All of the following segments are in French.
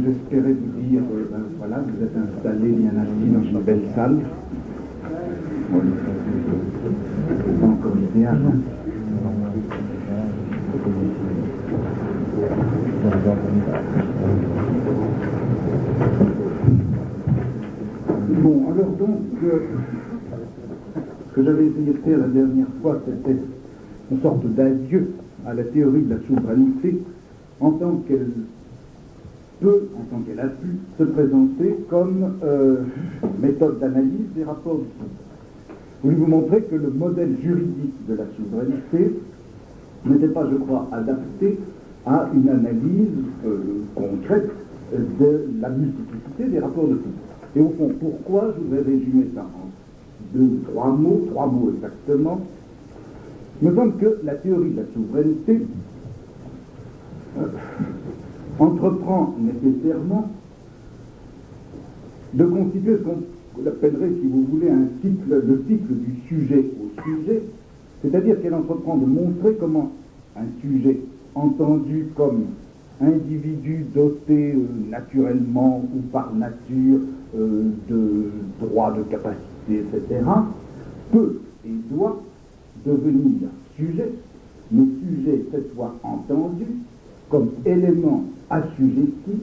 J'espérais vous dire, voilà, vous êtes installés bien assis dans une belle salle. Bon, c'est pas encore idéal, hein. Bon, alors donc, ce que j'avais essayé de faire la dernière fois, c'était une sorte d'adieu à la théorie de la souveraineté en tant qu'elle peut, en tant qu'elle a pu, se présenter comme méthode d'analyse des rapports du pouvoir. Je voulais vous montrer que le modèle juridique de la souveraineté n'était pas, je crois, adapté à une analyse concrète de la multiplicité des rapports de pouvoir. Et au fond, pourquoi? Je voudrais résumer ça en trois mots exactement. Il me semble que la théorie de la souveraineté entreprend nécessairement de constituer ce qu'on appellerait, si vous voulez, le cycle du sujet au sujet, c'est-à-dire qu'elle entreprend de montrer comment un sujet entendu comme individu doté naturellement ou par nature de droits, de capacités, etc., peut et doit devenir sujet, mais sujet cette fois entendu comme élément assujetti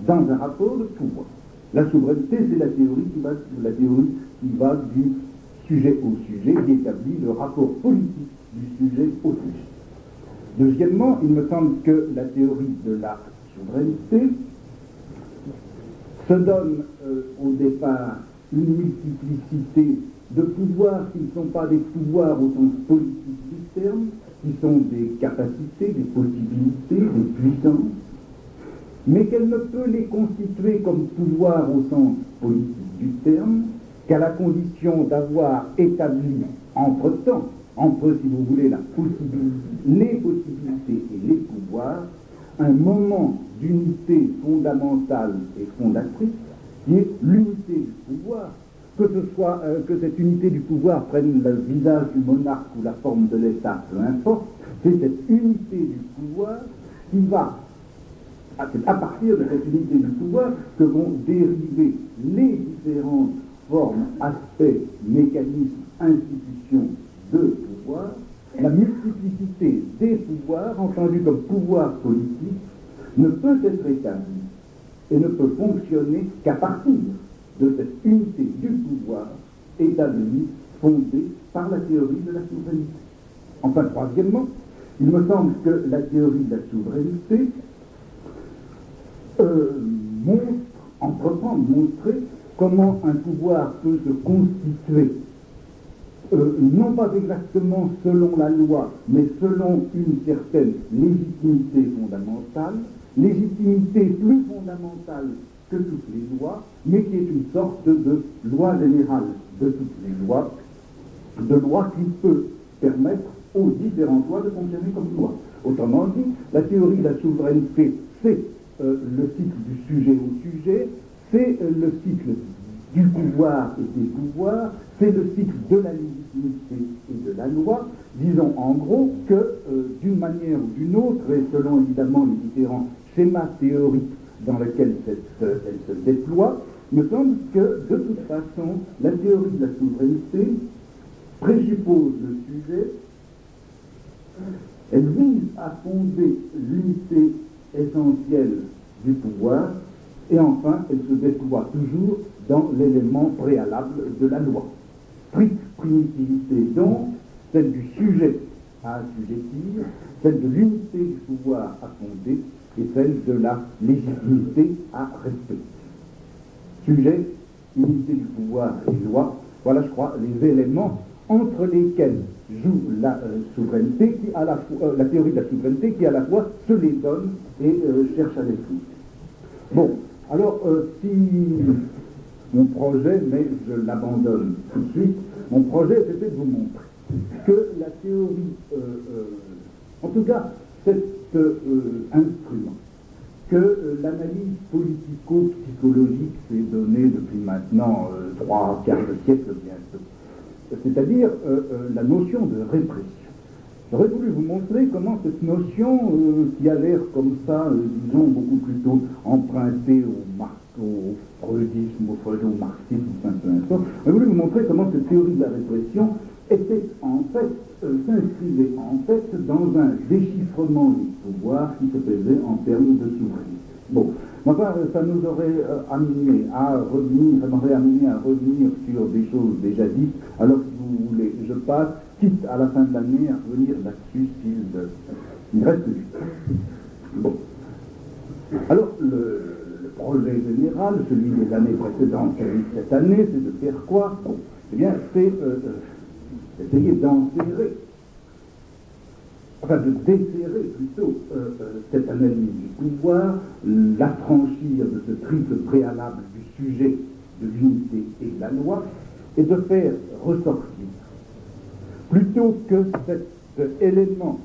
dans un rapport de pouvoir. La souveraineté, c'est la théorie qui va du sujet au sujet, qui établit le rapport politique du sujet au sujet. Deuxièmement, il me semble que la théorie de la souveraineté se donne au départ une multiplicité de pouvoirs qui ne sont pas des pouvoirs au sens politique du terme, qui sont des capacités, des possibilités, des puissances, mais qu'elle ne peut les constituer comme pouvoir au sens politique du terme qu'à la condition d'avoir établi entre-temps, entre, si vous voulez, les possibilités et les pouvoirs, un moment d'unité fondamentale et fondatrice, qui est l'unité du pouvoir, que ce soit que cette unité du pouvoir prenne le visage du monarque ou la forme de l'État, peu importe, c'est cette unité du pouvoir qui va, à partir de cette unité du pouvoir, que vont dériver les différentes formes, aspects, mécanismes, institutions de pouvoir. La multiplicité des pouvoirs, entendue comme pouvoir politique, ne peut être établie et ne peut fonctionner qu'à partir de cette unité du pouvoir établie, fondée par la théorie de la souveraineté. Enfin, troisièmement, il me semble que la théorie de la souveraineté entreprend de montrer comment un pouvoir peut se constituer, non pas exactement selon la loi, mais selon une certaine légitimité fondamentale, légitimité plus fondamentale que toutes les lois, mais qui est une sorte de loi générale de toutes les lois, de loi qui peut permettre aux différentes lois de fonctionner comme loi. Autrement dit, la théorie de la souveraineté, c'est le cycle du sujet au sujet, c'est le cycle du pouvoir et des pouvoirs, c'est le cycle de la légitimité et de la loi. Disons en gros que d'une manière ou d'une autre, et selon évidemment les différents schémas théoriques dans lesquels elle se déploie, me semble que de toute façon, la théorie de la souveraineté présuppose le sujet, elle vise à fonder l'unité essentielle du pouvoir, et enfin, elle se déploie toujours dans l'élément préalable de la loi. Stricte primitivité donc, celle du sujet à assujettir, celle de l'unité du pouvoir à fonder, et celle de la légitimité à respecter. Sujet, unité du pouvoir et loi, voilà, je crois, les éléments entre lesquels joue la souveraineté, qui à la fois, la théorie de la souveraineté, qui à la fois se les donne et cherche à les fouiller. Bon, alors, si mon projet, mais je l'abandonne tout de suite, mon projet c'était de vous montrer que la théorie, en tout cas cet instrument, que l'analyse politico-psychologique s'est donnée depuis maintenant 3 quarts de siècle bientôt, c'est-à-dire la notion de répression. J'aurais voulu vous montrer comment cette notion, qui a l'air comme ça, disons, beaucoup plutôt empruntée au freudisme, au marxisme, enfin, peu importe, j'aurais voulu vous montrer comment cette théorie de la répression était en fait, s'inscrivait en fait dans un déchiffrement du pouvoir qui se faisait en termes de souveraineté. Bon, enfin, ça nous aurait amené à revenir, ça m'aurait amené à revenir sur des choses déjà dites, alors si vous voulez, je passe, quitte à la fin de l'année à revenir là-dessus s'il reste du temps. Bon. Alors, le projet général, celui des années précédentes, celui de cette année, c'est de faire quoi? Bon, eh bien, c'est essayer d'enserrer, enfin de desserrer plutôt cette analyse du pouvoir, l'affranchir de ce triple préalable du sujet, de l'unité et de la loi, et de faire ressortir, plutôt que cet élément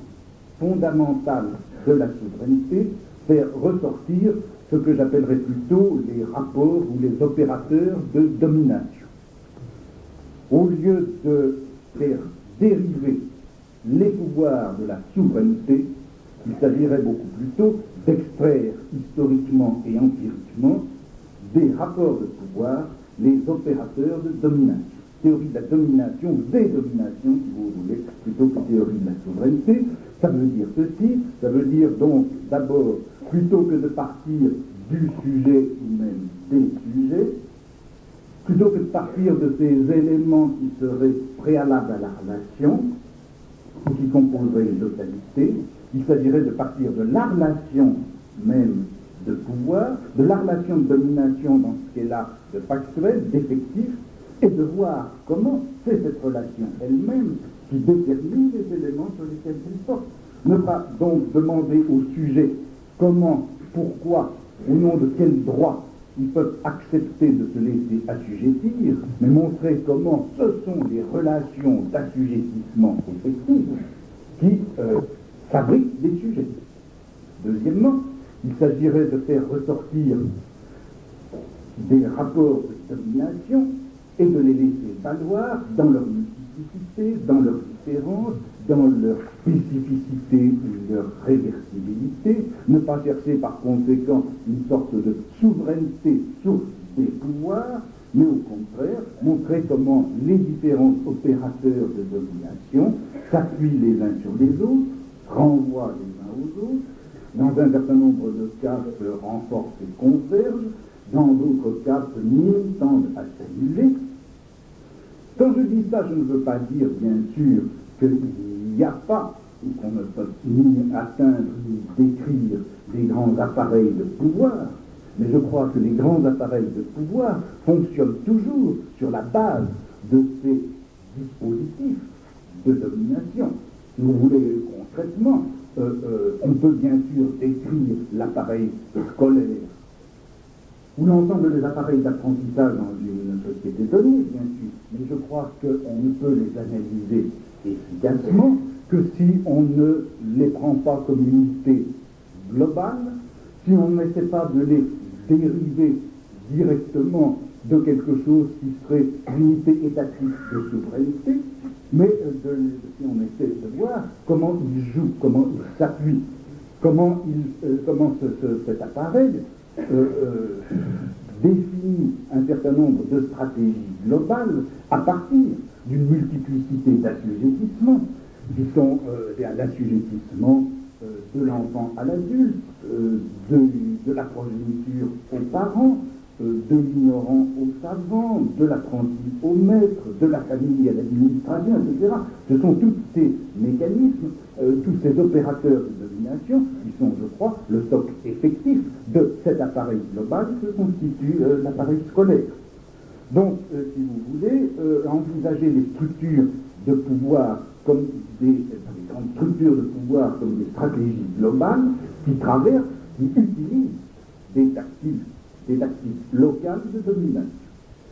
fondamental de la souveraineté, faire ressortir ce que j'appellerais plutôt les rapports ou les opérateurs de domination. Au lieu de faire dériver les pouvoirs de la souveraineté, il s'agirait beaucoup plutôt d'extraire historiquement et empiriquement des rapports de pouvoir les opérateurs de domination. Théorie de la domination ou des dominations, si vous voulez, plutôt que théorie de la souveraineté. Ça veut dire ceci, ça veut dire donc d'abord, plutôt que de partir du sujet ou même des sujets, plutôt que de partir de ces éléments qui seraient préalables à la relation, ou qui composeraient une totalité, il s'agirait de partir de la relation même de pouvoir, de la relation de domination dans ce qu'elle a de factuel, d'effectif, et de voir comment c'est cette relation elle-même qui détermine les éléments sur lesquels il porte. Ne pas donc demander au sujet comment, pourquoi, au nom de quel droit ils peuvent accepter de se laisser assujettir, mais montrer comment ce sont les relations d'assujettissement effectives qui fabriquent des sujets. Deuxièmement, il s'agirait de faire ressortir des rapports de domination et de les laisser valoir dans leur multiplicité, dans leur différence, dans leur spécificité, leur réversibilité, ne pas chercher par conséquent une sorte de souveraineté sur des pouvoirs, mais au contraire, montrer comment les différents opérateurs de domination s'appuient les uns sur les autres, renvoient les uns aux autres, dans un certain nombre de cas se renforcent et convergent, dans d'autres cas se nient, tendent à s'annuler. Quand je dis ça, je ne veux pas dire, bien sûr, qu'il n'y a pas, ou qu'on ne peut ni atteindre, ni décrire des grands appareils de pouvoir, mais je crois que les grands appareils de pouvoir fonctionnent toujours sur la base de ces dispositifs de domination. Si vous voulez concrètement, on peut bien sûr décrire l'appareil scolaire ou l'ensemble des appareils d'apprentissage dans une société donnée, bien sûr, mais je crois qu'on ne peut les analyser efficacement que si on ne les prend pas comme une unité globale, si on n'essaie pas de les dériver directement de quelque chose qui serait l'unité étatique de souveraineté, mais si on essaie de voir comment ils jouent, comment ils s'appuient, comment cet appareil définit un certain nombre de stratégies globales à partir d'une multiplicité d'assujettissements, qui sont l'assujettissement de l'enfant à l'adulte, de la progéniture aux parents, de l'ignorant au savant, de l'apprenti au maître, de la famille à l'administration, etc. Ce sont tous ces mécanismes, tous ces opérateurs de domination qui sont, je crois, le socle effectif de cet appareil global que constitue l'appareil scolaire. Donc, si vous voulez, envisager les structures de pouvoir comme les grandes structures de pouvoir comme des stratégies globales qui traversent, qui utilisent des tactiques locales de domination.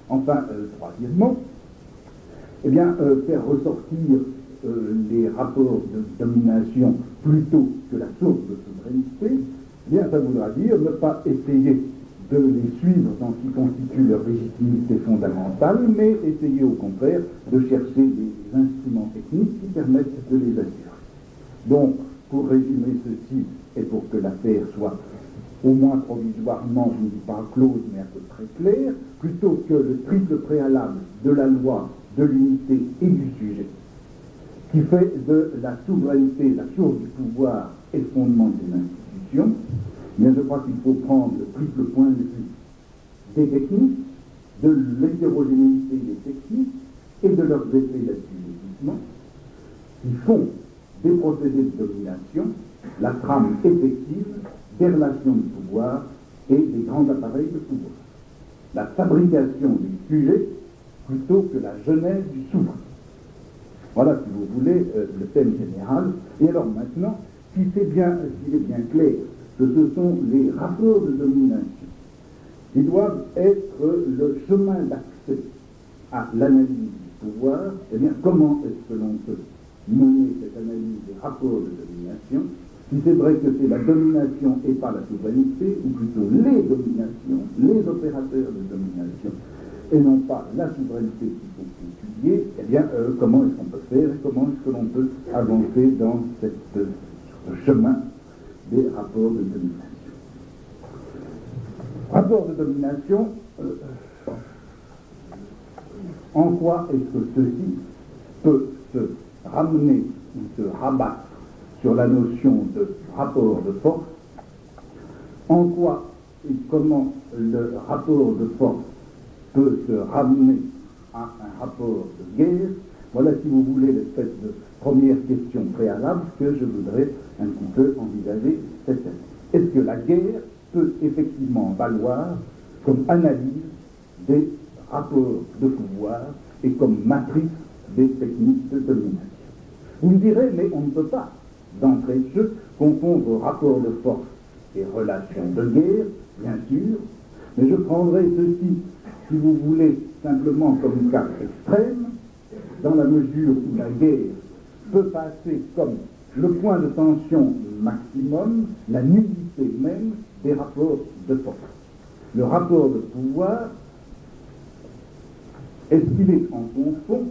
Enfin, troisièmement, eh bien, faire ressortir les rapports de domination plutôt que la source de souveraineté, eh bien, ça voudra dire ne pas essayer de les suivre dans ce qui constitue leur légitimité fondamentale, mais essayer au contraire de chercher des instruments techniques qui permettent de les assurer. Donc, pour résumer ceci, et pour que l'affaire soit au moins provisoirement, je ne dis pas close, mais à peu près claire, plutôt que le triple préalable de la loi, de l'unité et du sujet, qui fait de la souveraineté la source du pouvoir et le fondement des institutions, mais je crois qu'il faut prendre le triple point de vue des techniques, de l'hétérogénéité des techniques et de leurs effets d'assujettissement, qui font des procédés de domination la trame effective des relations de pouvoir et des grands appareils de pouvoir. La fabrication du sujet plutôt que la genèse du souverain. Voilà, si vous voulez, le thème général. Et alors maintenant, s'il est bien clair que ce sont les rapports de domination qui doivent être le chemin d'accès à l'analyse du pouvoir, eh bien, comment est-ce que l'on peut mener cette analyse des rapports de domination, si c'est vrai que c'est la domination et pas la souveraineté, ou plutôt les dominations, les opérateurs de domination, et non pas la souveraineté qu'il faut étudier, eh bien, comment est-ce qu'on peut faire et comment est-ce que l'on peut avancer dans ce chemin des rapports de domination. Rapport de domination, en quoi est-ce que ceci peut se ramener ou se rabattre sur la notion de rapport de force, en quoi et comment le rapport de force peut se ramener à un rapport de guerre. Voilà, si vous voulez, l'espèce de première question préalable que je voudrais un petit peu envisager cette année. Est-ce que la guerre peut effectivement valoir comme analyse des rapports de pouvoir et comme matrice des techniques de domination? Vous me direz, mais on ne peut pas, d'entrée de jeu, confondre rapport de force et relations de guerre, bien sûr, mais je prendrai ceci, si vous voulez, simplement comme cas extrême, dans la mesure où la guerre peut passer comme le point de tension maximum, la nullité même des rapports de force. Le rapport de pouvoir, est-ce qu'il est en son fond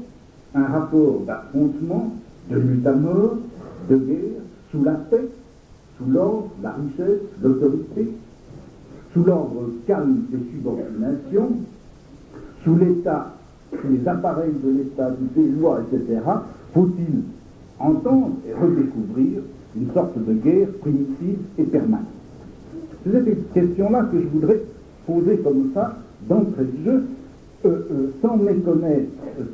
un rapport d'affrontement, de lutte à mort, de guerre, sous la paix, sous l'ordre, la richesse, l'autorité, sous l'ordre calme des subordinations, sous l'État, sous les appareils de l'État, sous ses lois, etc., faut-il entendre et redécouvrir une sorte de guerre primitive et permanente? C'est cette question-là que je voudrais poser comme ça, d'entrée de jeu, sans méconnaître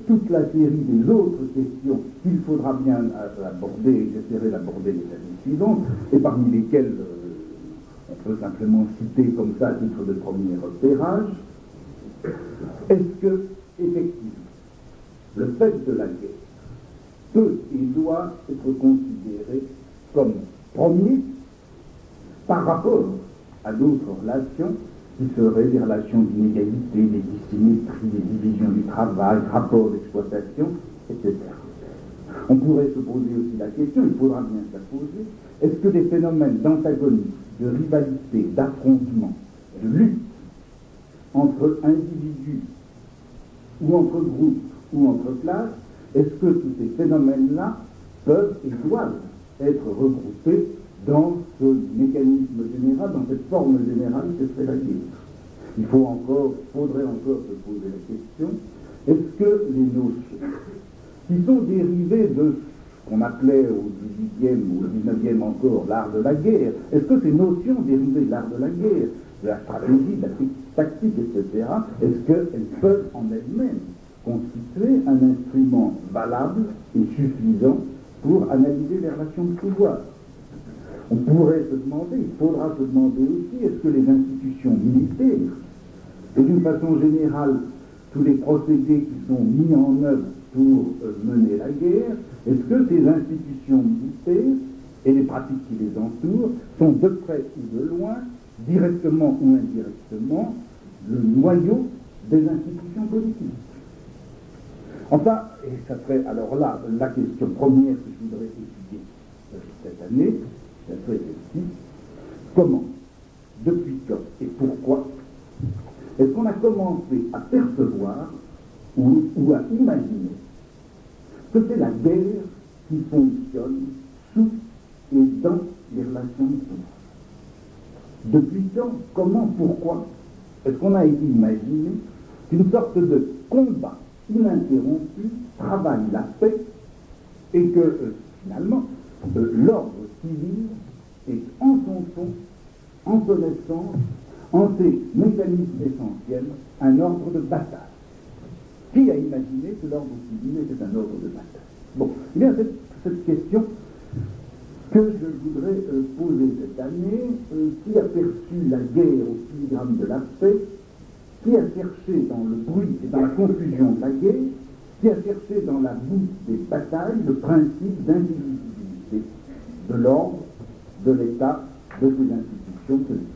toute la série des autres questions qu'il faudra bien aborder, j'essaierai d'aborder les années suivantes, et parmi lesquelles on peut simplement citer comme ça à titre de premier repérage. Est-ce que, effectivement, le fait de la guerre peut et doit être considéré comme premier par rapport à d'autres relations qui seraient des relations d'inégalité, des dissymétries, des divisions du travail, rapports d'exploitation, etc. On pourrait se poser aussi la question, il faudra bien se la poser, est-ce que des phénomènes d'antagonisme, de rivalité, d'affrontement, de lutte entre individus ou entre groupes ou entre classes, est-ce que tous ces phénomènes-là peuvent et doivent être regroupés dans ce mécanisme général, dans cette forme générale que serait la guerre? Faudrait encore se poser la question, est-ce que les notions qui sont dérivées de ce qu'on appelait au XVIIIe ou au XIXe encore l'art de la guerre, est-ce que ces notions dérivées de l'art de la guerre, de la stratégie, de la tactique, etc., est-ce qu'elles peuvent en elles-mêmes constituer un instrument valable et suffisant pour analyser les relations de pouvoir? On pourrait se demander, il faudra se demander aussi, est-ce que les institutions militaires, et d'une façon générale, tous les procédés qui sont mis en œuvre pour mener la guerre, est-ce que ces institutions militaires et les pratiques qui les entourent sont de près ou de loin, directement ou indirectement, le noyau des institutions politiques? Enfin, et ça serait alors là la question première que je voudrais étudier cette année, ça serait celle-ci: comment, depuis quand et pourquoi est-ce qu'on a commencé à percevoir ou à imaginer que c'est la guerre qui fonctionne sous et dans les relations de pouvoir. Depuis quand, comment, pourquoi est-ce qu'on a été imaginé qu'une sorte de combat ininterrompu travaille la paix et que finalement l'ordre civil est en son fond, en son essence, en ses mécanismes essentiels, un ordre de bataille. Qui a imaginé que l'ordre civil était un ordre de bataille? Bon, eh bien, cette question que je voudrais poser cette année, qui a perçu la guerre au filigrane de la paix, qui a cherché dans le bruit et dans la confusion de la guerre, qui a cherché dans la boue des batailles le principe d'indivisibilité de l'ordre, de l'État, de ses institutions politiques.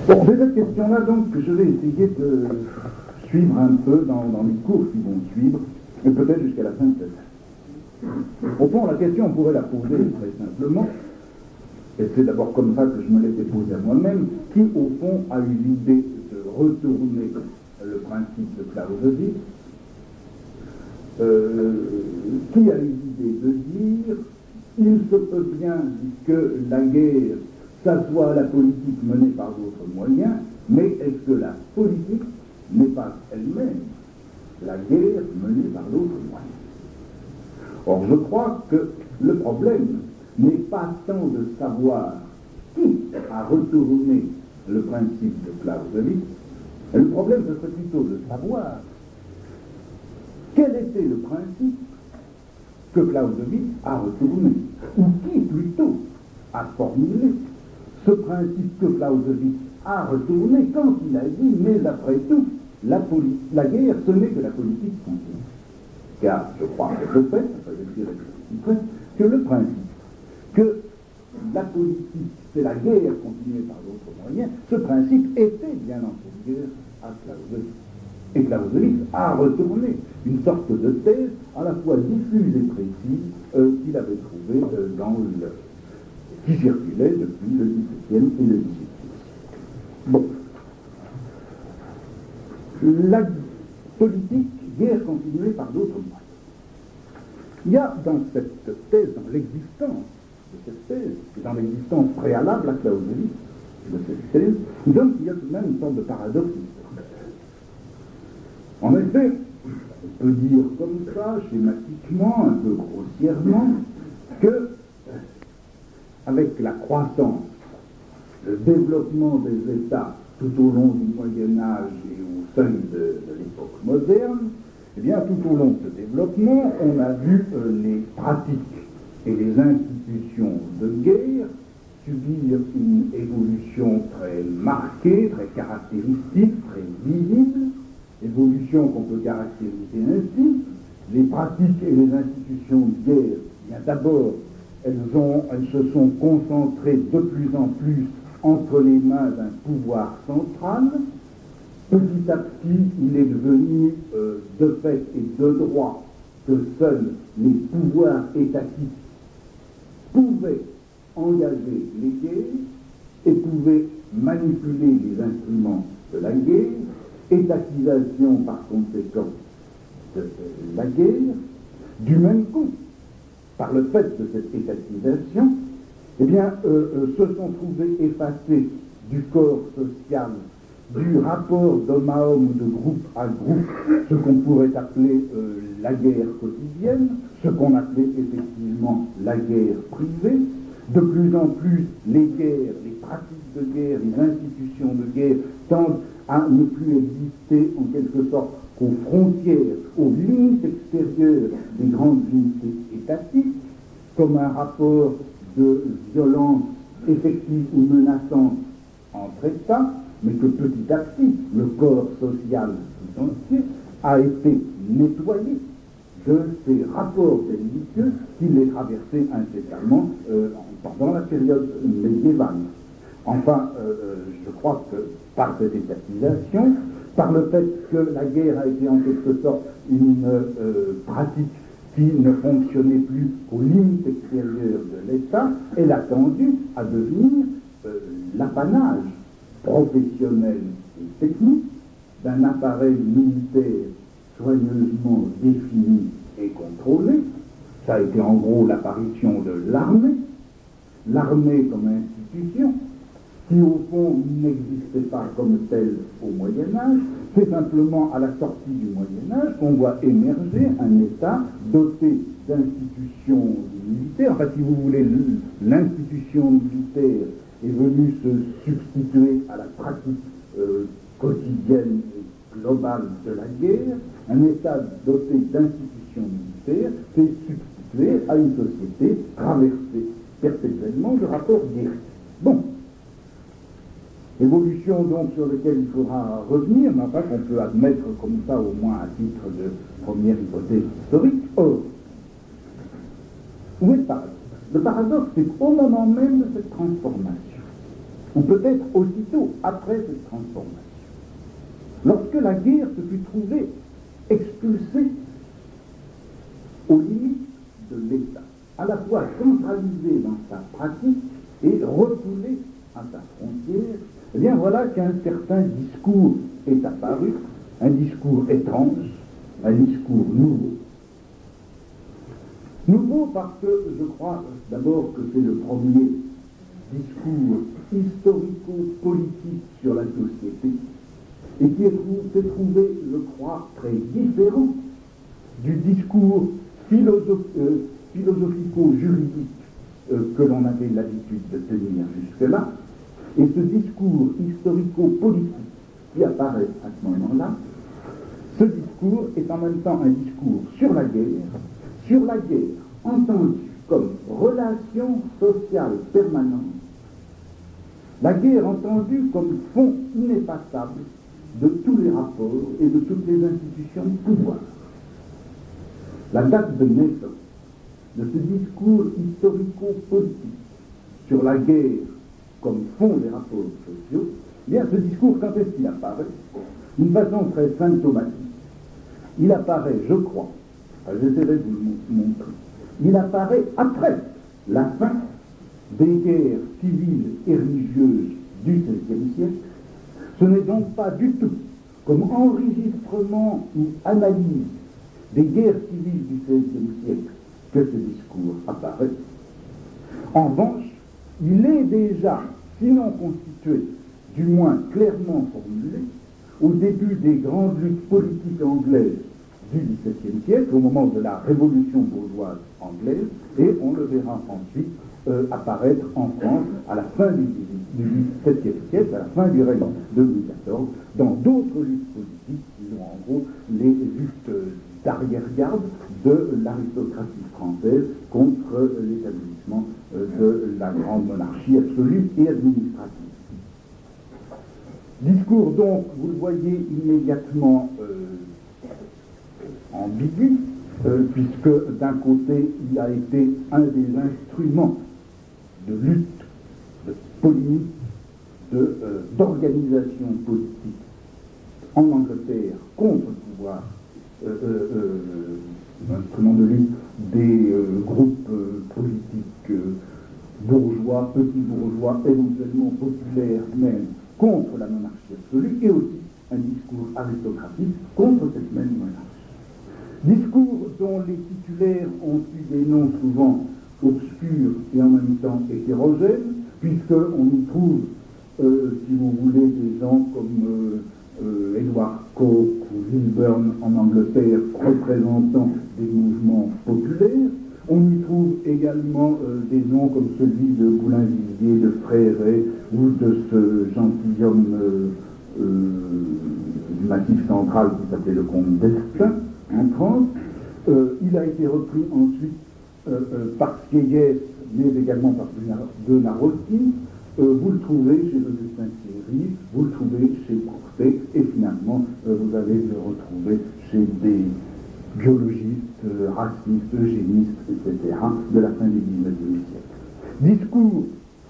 Bon, c'est cette question-là donc que je vais essayer de suivre un peu dans les cours qui vont suivre, et peut-être jusqu'à la fin de cette année. Au fond, la question, on pourrait la poser très simplement, et c'est d'abord comme ça que je me l'étais posée à moi-même, qui au fond a eu l'idée de retourner le principe de Clausewitz, qui a eu l'idée de dire il se peut bien que la guerre, ça soit la politique menée par d'autres moyens, mais est-ce que la politique n'est pas elle-même la guerre menée par d'autres moyens? Or, je crois que le problème n'est pas tant de savoir qui a retourné le principe de Clausewitz, le problème ce serait plutôt de savoir quel était le principe que Clausewitz a retourné, ou qui plutôt a formulé ce principe que Clausewitz a retourné quand il a dit mais après tout, la guerre ce n'est que la politique continue. Car je crois que je fais, que le principe que la politique c'est la guerre continuée par d'autres moyens, ce principe était bien antérieur à Clausewitz. Et Clausewitz a retourné une sorte de thèse à la fois diffuse et précise qu'il avait trouvée qui circulait depuis le XVIIe et le XVIIIe siècle. Bon. La politique, guerre continuée par d'autres moyens. Il y a dans cette thèse, dans l'existence de cette thèse, et dans l'existence préalable à Clausewitz, de cette thèse, nous voyons qu'il y a tout de même une sorte de paradoxe historique. En effet, on peut dire comme ça, schématiquement, un peu grossièrement, que avec la croissance, le développement des États tout au long du Moyen-Âge et au sein de l'époque moderne, eh bien, tout au long de ce développement, on a vu les pratiques et les institutions de guerre subir une évolution très marquée, très caractéristique, très visible, évolution qu'on peut caractériser ainsi. Les pratiques et les institutions de guerre, eh bien d'abord, elles se sont concentrées de plus en plus entre les mains d'un pouvoir central. Petit à petit, il est devenu de fait et de droit que seuls les pouvoirs étatiques pouvaient engager les guerres et pouvaient manipuler les instruments de la guerre, étatisation par conséquent de la guerre. Du même coup, par le fait de cette étatisation, eh bien, se sont trouvés effacés du corps social, du rapport d'homme à homme ou de groupe à groupe, ce qu'on pourrait appeler la guerre quotidienne, ce qu'on appelait effectivement la guerre privée. De plus en plus, les guerres, les pratiques de guerre, les institutions de guerre tendent à ne plus exister en quelque sorte qu'aux frontières, aux limites extérieures des grandes unités étatiques, comme un rapport de violence effective ou menaçante entre États, mais que petit à petit, le corps social tout entier a été nettoyé de ces rapports belliqueux qui les traversaient incessamment pendant la période médiévale. Enfin, je crois que par cette étatisation, par le fait que la guerre a été en quelque sorte une pratique qui ne fonctionnait plus aux limites extérieures de l'État, elle a tendu à devenir l'apanage professionnel et technique d'un appareil militaire soigneusement défini et contrôlé, Ça a été en gros l'apparition de l'armée comme institution, qui au fond n'existait pas comme telle au Moyen-Âge. C'est simplement à la sortie du Moyen-Âge qu'on voit émerger un État doté d'institutions militaires. Enfin, si vous voulez, l'institution militaire est venue se substituer à la pratique quotidienne et globale de la guerre. Un État doté d'institutions militaires s'est substitué à une société traversée perpétuellement de rapports guerriers. Bon. Évolution donc sur laquelle il faudra revenir, mais enfin qu'on peut admettre comme ça au moins à titre de première hypothèse historique. Or, où est le paradoxe? Le paradoxe, c'est qu'au moment même de cette transformation, ou peut-être aussitôt après cette transformation, lorsque la guerre se fut trouvée expulsée aux limites de l'État, à la fois centralisée dans sa pratique et refoulée à sa frontière, eh bien voilà qu'un certain discours est apparu, un discours étrange, un discours nouveau. Nouveau parce que je crois d'abord que c'est le premier discours historico-politique sur la société et qui s'est trouvé, je crois, très différent du discours philosophico-juridique que l'on avait l'habitude de tenir jusque-là. Et ce discours historico-politique qui apparaît à ce moment-là, ce discours est en même temps un discours sur la guerre entendue comme relation sociale permanente, la guerre entendue comme fond ineffaçable de tous les rapports et de toutes les institutions de pouvoir. La date de naissance de ce discours historico-politique sur la guerre comme fond des rapports sociaux, eh bien ce discours, quand est-ce qu'il apparaît? D'une façon très symptomatique. Il apparaît, je crois, j'essaierai de vous le montrer, il apparaît après la fin des guerres civiles et religieuses du XVIe siècle. Ce n'est donc pas du tout comme enregistrement ou analyse des guerres civiles du XVIe siècle que ce discours apparaît. En revanche, il est déjà, sinon constitué, du moins clairement formulé, au début des grandes luttes politiques anglaises du XVIIe siècle, au moment de la révolution bourgeoise anglaise, et on le verra ensuite apparaître en France à la fin du XVIIe siècle, à la fin du règne de Louis XIV, dans d'autres luttes politiques, disons en gros les luttes d'arrière-garde de l'aristocratie française contre l'établissement de la grande monarchie absolue et administrative. Discours donc, vous le voyez, immédiatement ambigu, puisque d'un côté il a été un des instruments de lutte, de polémique, d'organisation politique en Angleterre contre le pouvoir, instrument de lutte des groupes politiques bourgeois, petits bourgeois, éventuellement populaires même, contre la monarchie absolue, et aussi un discours aristocratique contre cette même monarchie. Discours dont les titulaires ont eu des noms souvent obscurs et en même temps hétérogènes, puisqu'on y trouve, si vous voulez, des gens comme Edward Coke ou Lilburne en Angleterre, représentant des mouvements populaires. On y trouve également des noms comme celui de Boulainvilliers, de Fréret, ou de ce gentilhomme du Massif central qui s'appelait le comte d'Estaing en France. Il a été repris ensuite par Sieyès, mais également par Buonarroti. Vous le trouvez chez Augustin Thierry, vous le trouvez chez Courtet, et finalement vous allez le retrouver chez des biologistes, racistes, eugénistes, etc., de la fin du XIXe siècle. Discours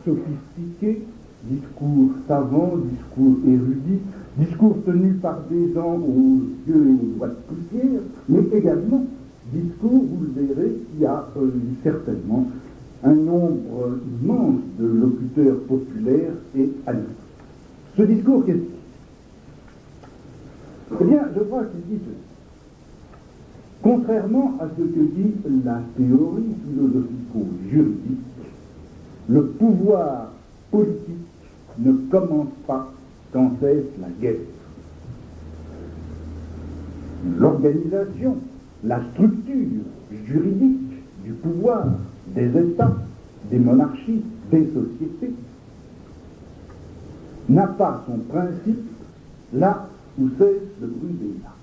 sophistiqué, discours savant, discours érudit, discours tenu par des gens aux yeux et aux doigts de poussière, mais également discours, vous le verrez, qui a certainement un nombre immense de locuteurs populaires et amis. Ce discours, qu'est-ce qu'il dit? Eh bien, je crois qu'il dit ceci. Contrairement à ce que dit la théorie philosophico-juridique, le pouvoir politique ne commence pas quand cesse la guerre. L'organisation, la structure juridique du pouvoir des États, des monarchies, des sociétés, n'a pas son principe là où cesse le bruit des armes.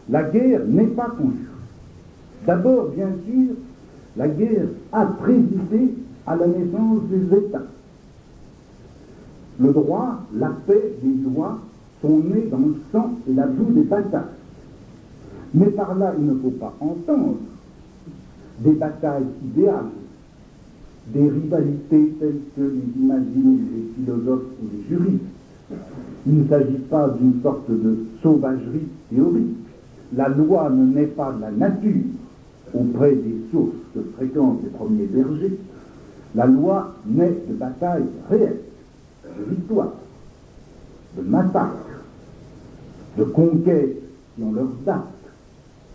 La guerre n'est pas conjurée. D'abord, bien sûr, la guerre a présidé à la naissance des États. Le droit, la paix, les lois sont nés dans le sang et la boue des batailles. Mais par là, il ne faut pas entendre des batailles idéales, des rivalités telles que les imaginent les philosophes ou les juristes. Il ne s'agit pas d'une sorte de sauvagerie théorique. La loi ne naît pas de la nature auprès des sources que fréquentent les premiers bergers. La loi naît de batailles réelles, de victoires, de massacres, de conquêtes qui ont leurs dates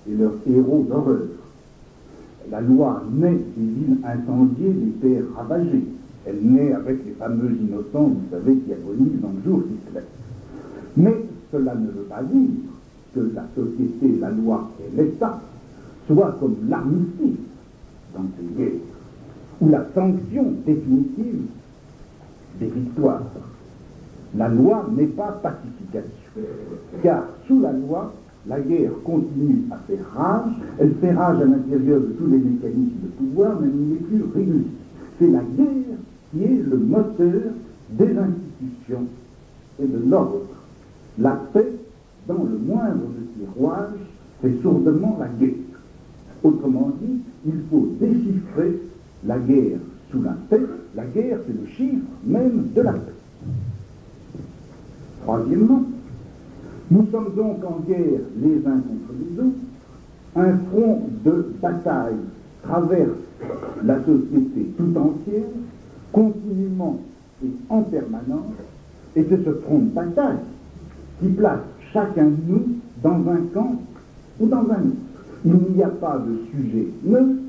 et leurs héros d'horreur. La loi naît des villes incendiées, des terres ravagées. Elle naît avec les fameux innocents, vous savez, qui agonisent dans le jour qui se lève. Mais cela ne veut pas dire que la société, la loi et l'État soient comme l'armistice dans ces guerres, ou la sanction définitive des victoires. La loi n'est pas pacification, car sous la loi, la guerre continue à faire rage, elle fait rage à l'intérieur de tous les mécanismes de pouvoir, mais elle n'est plus régulière. C'est la guerre qui est le moteur des institutions et de l'ordre. La paix, dans le moindre de ses rouages, fait sourdement la guerre. Autrement dit, il faut déchiffrer la guerre sous la paix. La guerre, c'est le chiffre même de la paix. Troisièmement, nous sommes donc en guerre les uns contre les autres. Un front de bataille traverse la société tout entière, continuellement et en permanence, et c'est ce front de bataille qui place chacun de nous dans un camp ou dans un autre. Il n'y a pas de sujet neutre,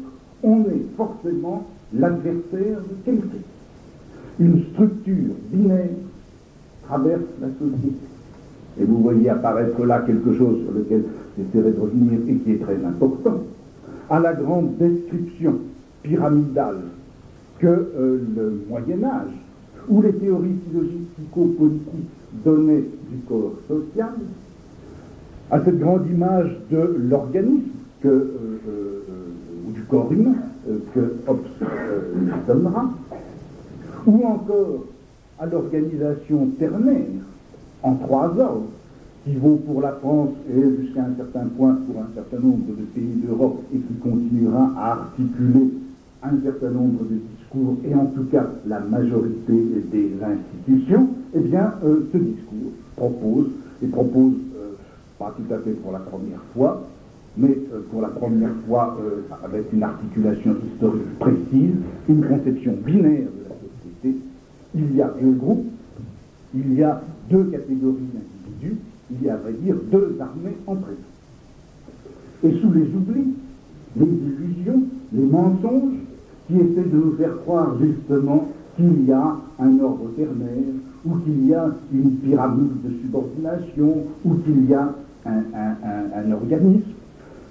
on est forcément l'adversaire de quelqu'un. Une structure binaire traverse la société. Et vous voyez apparaître là quelque chose sur lequel j'essaierai de revenir et qui est très important. À la grande description pyramidale que le Moyen-Âge, où les théories philosophico-politiques donnaient du corps social, à cette grande image de l'organisme ou du corps humain que Hobbes donnera, ou encore à l'organisation ternaire en trois ordres, qui vaut pour la France et jusqu'à un certain point pour un certain nombre de pays d'Europe et qui continuera à articuler un certain nombre de discours et en tout cas la majorité des institutions, eh bien ce discours propose pas tout à fait pour la première fois, mais pour la première fois avec une articulation historique précise, une conception binaire de la société. Il y a deux groupes, il y a deux catégories d'individus, il y a à vrai dire deux armées entre elles. Et sous les oublis, les illusions, les mensonges qui essaient de nous faire croire justement qu'il y a un ordre ternaire, ou qu'il y a une pyramide de subordination, ou qu'il y a un organisme,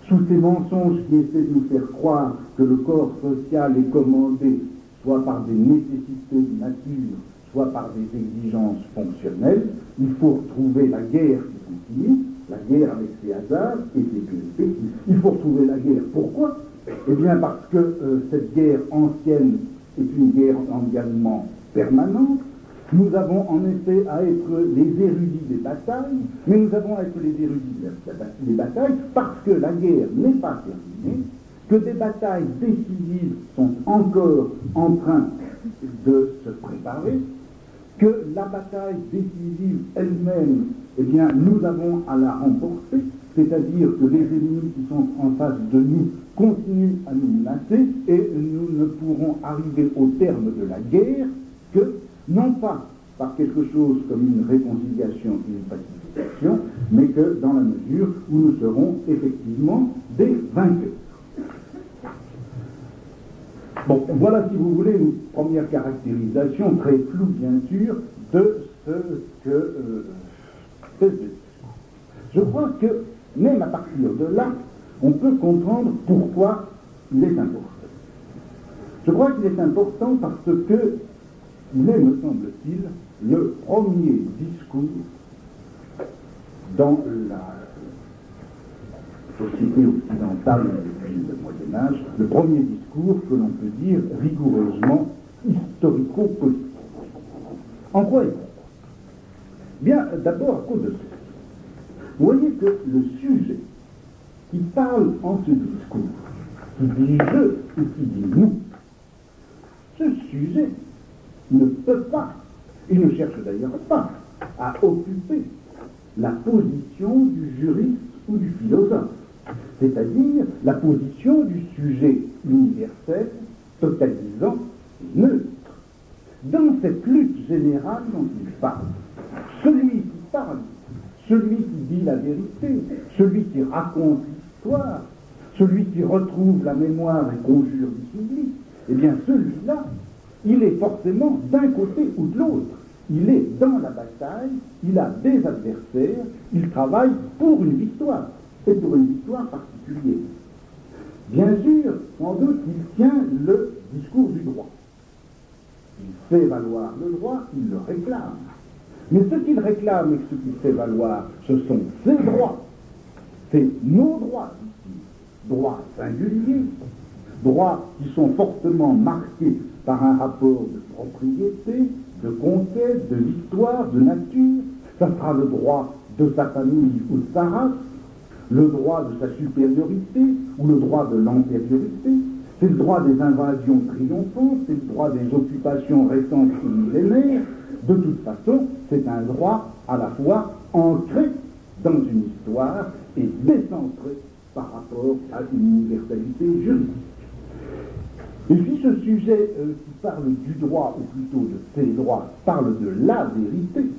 sous ces mensonges qui essaient de nous faire croire que le corps social est commandé soit par des nécessités de nature, soit par des exigences fonctionnelles, il faut retrouver la guerre qui continue, la guerre avec ses hasards et ses péripéties. Il faut retrouver la guerre. Pourquoi? Eh bien parce que cette guerre ancienne est une guerre également permanente. Nous avons en effet à être les érudits des batailles, mais nous avons à être les érudits des batailles parce que la guerre n'est pas terminée, que des batailles décisives sont encore en train de se préparer, que la bataille décisive elle-même, eh bien, nous avons à la remporter, c'est-à-dire que les ennemis qui sont en face de nous continuent à nous menacer et nous ne pourrons arriver au terme de la guerre que, non pas par quelque chose comme une réconciliation et une pacification, satisfaction, mais que dans la mesure où nous serons effectivement des vainqueurs. Bon, voilà, si vous voulez, une première caractérisation très floue, bien sûr, de ce que c'est ce discours. Je crois que, même à partir de là, on peut comprendre pourquoi il est important. Je crois qu'il est important parce que il est, me semble-t-il, le premier discours dans la société occidentale depuis le Moyen-Âge, le premier discours que l'on peut dire rigoureusement historico-politique. En quoi est-ce? Bien, d'abord à cause de ceci. Vous voyez que le sujet qui parle en ce discours, qui dit je ou qui dit nous, ce sujet ne peut pas, et ne cherche d'ailleurs pas, à occuper la position du juriste ou du philosophe, c'est-à-dire la position du sujet universel, totalisant et neutre. Dans cette lutte générale dont il parle, celui qui parle, celui qui dit la vérité, celui qui raconte l'histoire, celui qui retrouve la mémoire et conjure du sublime, eh bien celui-là, il est forcément d'un côté ou de l'autre. Il est dans la bataille, il a des adversaires, il travaille pour une victoire, et pour une victoire particulière. Bien sûr, sans doute, il tient le discours du droit. Il fait valoir le droit, il le réclame. Mais ce qu'il réclame et ce qu'il fait valoir, ce sont ses droits. C'est nos droits, dit-il. Droits singuliers, droits qui sont fortement marqués par un rapport de propriété, de conquête, de victoire, de nature. Ça sera le droit de sa famille ou de sa race, le droit de sa supériorité ou le droit de l'antériorité. C'est le droit des invasions triomphantes, c'est le droit des occupations récentes ou millénaires. De toute façon, c'est un droit à la fois ancré dans une histoire et décentré par rapport à une universalité juridique. Et puis ce sujet qui parle du droit, ou plutôt de ses droits, parle de la vérité,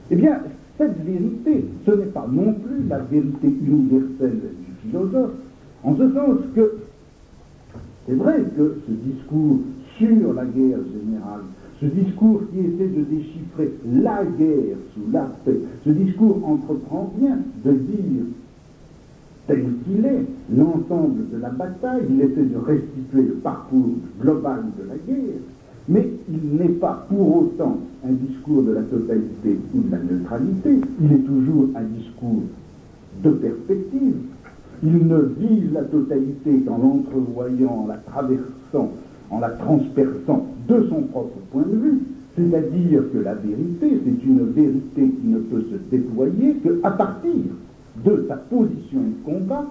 eh bien, cette vérité, ce n'est pas non plus la vérité universelle du philosophe, en ce sens que c'est vrai que ce discours sur la guerre générale, ce discours qui essaie de déchiffrer la guerre sous la paix, ce discours entreprend bien de dire tel qu'il est l'ensemble de la bataille, il essaie de restituer le parcours global de la guerre, mais il n'est pas pour autant un discours de la totalité ou de la neutralité, il est toujours un discours de perspective. Il ne vise la totalité qu'en l'entrevoyant, en la traversant, en la transperçant de son propre point de vue. C'est-à-dire que la vérité, c'est une vérité qui ne peut se déployer qu'à partir de sa position de combat,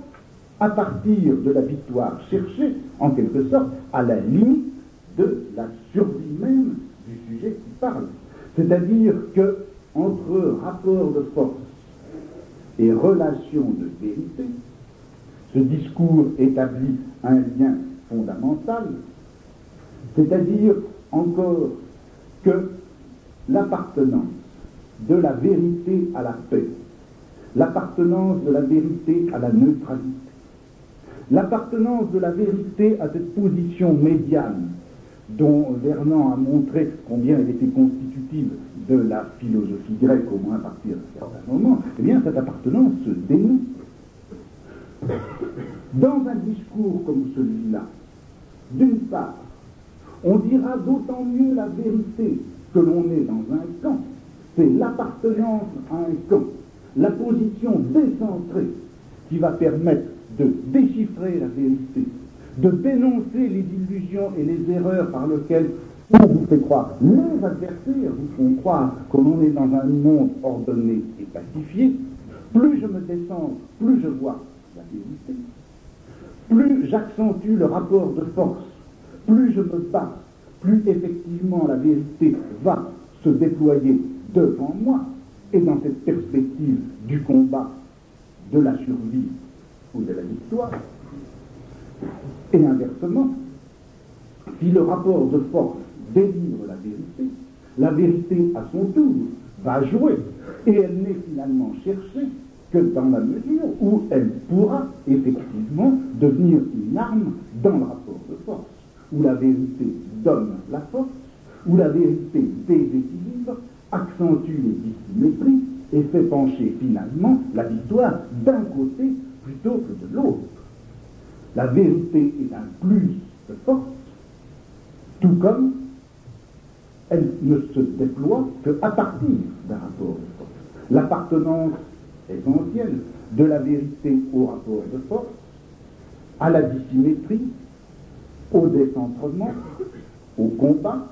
à partir de la victoire cherchée, en quelque sorte, à la limite de la survie même du sujet qui parle. C'est-à-dire que, entre rapport de force et relation de vérité, ce discours établit un lien fondamental, c'est-à-dire encore que l'appartenance de la vérité à la paix, l'appartenance de la vérité à la neutralité, l'appartenance de la vérité à cette position médiane dont Vernon a montré combien elle était constitutive de la philosophie grecque, au moins à partir d'un certain moment, eh bien cette appartenance se dénoue. Dans un discours comme celui-là, d'une part, on dira d'autant mieux la vérité que l'on est dans un camp, c'est l'appartenance à un camp, la position décentrée qui va permettre de déchiffrer la vérité, de dénoncer les illusions et les erreurs par lesquelles on vous fait croire, les adversaires vous font croire que l'on est dans un monde ordonné et pacifié. Plus je me descends, plus je vois la vérité, plus j'accentue le rapport de force, plus je me bats, plus effectivement la vérité va se déployer devant moi, et dans cette perspective du combat, de la survie ou de la victoire. Et inversement, si le rapport de force délivre la vérité à son tour va jouer. Et elle n'est finalement cherchée que dans la mesure où elle pourra effectivement devenir une arme dans le rapport de force, où la vérité donne la force, où la vérité déséquilibre, accentue les dissymétries et fait pencher finalement la victoire d'un côté plutôt que de l'autre. La vérité est un plus de force, tout comme elle ne se déploie qu'à partir d'un rapport de force. L'appartenance essentielle de la vérité au rapport de force, à la dissymétrie, au décentrement, au combat,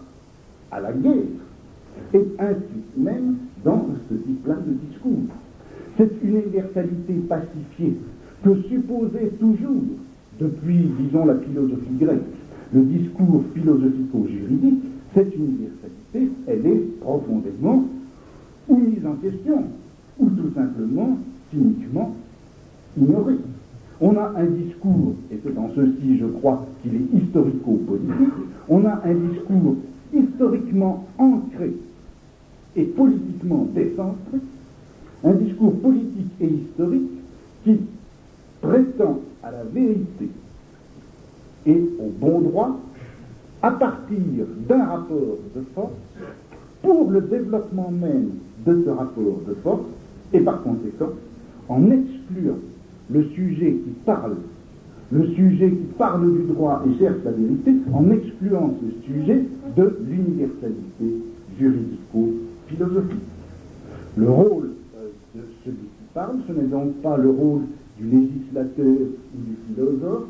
à la guerre, et ainsi même dans ce type-là de discours. Cette universalité pacifiée que supposait toujours, depuis, disons, la philosophie grecque, le discours philosophico-juridique, cette universalité, elle est profondément ou mise en question, ou tout simplement, cyniquement, ignorée. On a un discours, et c'est en ceci, je crois, qu'il est historico-politique, on a un discours historiquement ancré et politiquement décentré, un discours politique et historique qui prétend à la vérité et au bon droit à partir d'un rapport de force pour le développement même de ce rapport de force et par conséquent en excluant le sujet qui parle du droit et cherche la vérité, en excluant ce sujet de l'universalité juridico-philosophique. Le rôle de celui qui parle, ce n'est donc pas le rôle du législateur ou du philosophe,